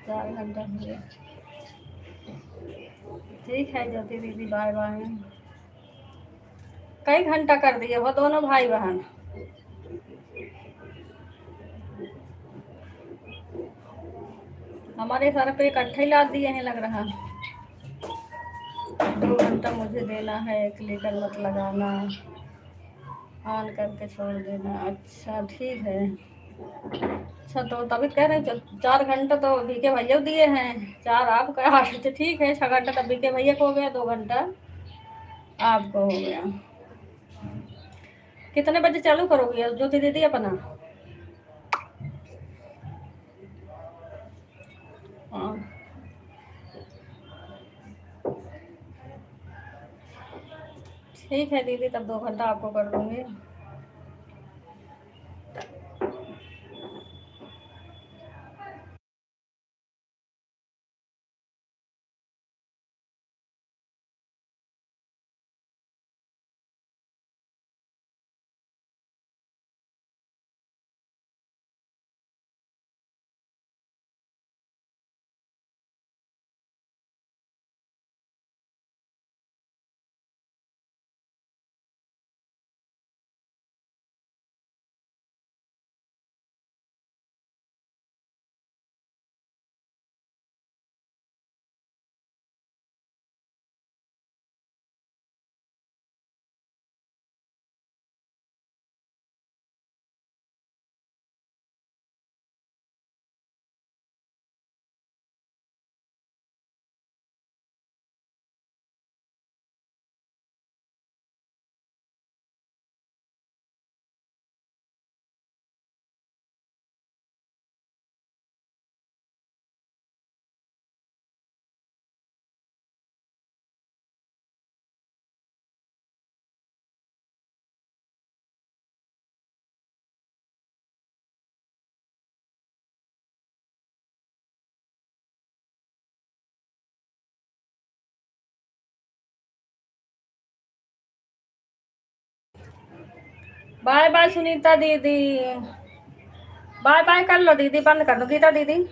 4 घंटा हुए। ठीक है ज्योति दीदी, बाय बाय। कई घंटा कर दिए हो दोनों भाई बहन। हमारे सर पे इकट्ठे ही लाद दिए हैं लग रहा। 2 घंटा मुझे देना है, क्लिकर मत लगाना, ऑन करके छोड़ देना। अच्छा ठीक है। अच्छा तो तभी कह रहे हैं 4 घंटा तो बीके भैया दिए हैं, 4 आपका 8। तो ठीक है, 6 घंटा तब बीके भैया को हो गया, 2 घंटा आपको हो गया। कितने बजे चालू करोगे ज्योति दीदी अपना? हाँ ठीक है दीदी, तब 2 घंटा आपको कर दूंगी। बाय बाय सुनीता दीदी, बाय बाय कर लो दीदी, बंद कर दो गीता दीदी।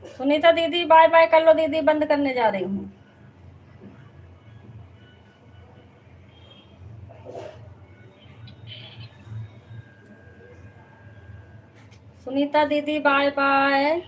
सुनीता दीदी बाय बाय कर लो दीदी, बंद करने जा रही हूँ। सुनीता दीदी bye bye.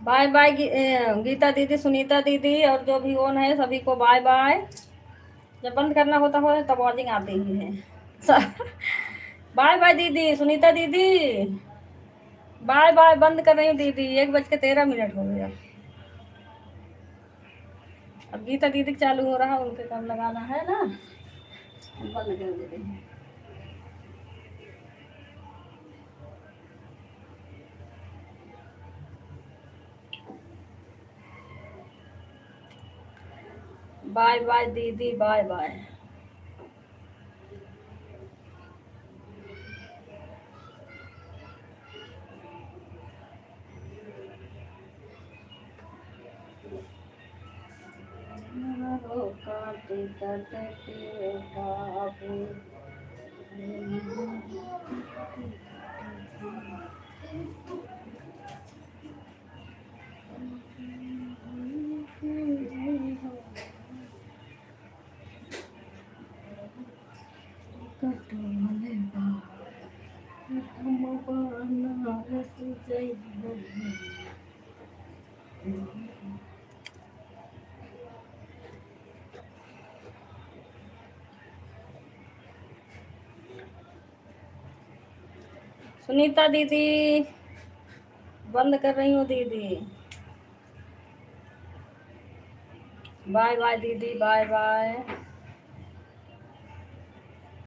Bye bye Geeta दीदी, सुनीता दीदी और जो भी ओन है सभी को बाय बाय। जब बंद करना होता हो तब वॉचिंग आती ही है। बाय बाय दीदी, सुनीता दीदी बाय बाय। बंद कर रही हूँ दीदी, 1:13 हो गया। अब गीता दीदी चालू हो रहा, उनके काम लगाना है ना, बंद कर दे रही हूँ। बाय बाय दीदी, बाय बाय। सुनीता दीदी बंद कर रही हूँ दीदी। बाय बाय दीदी, बाय बाय।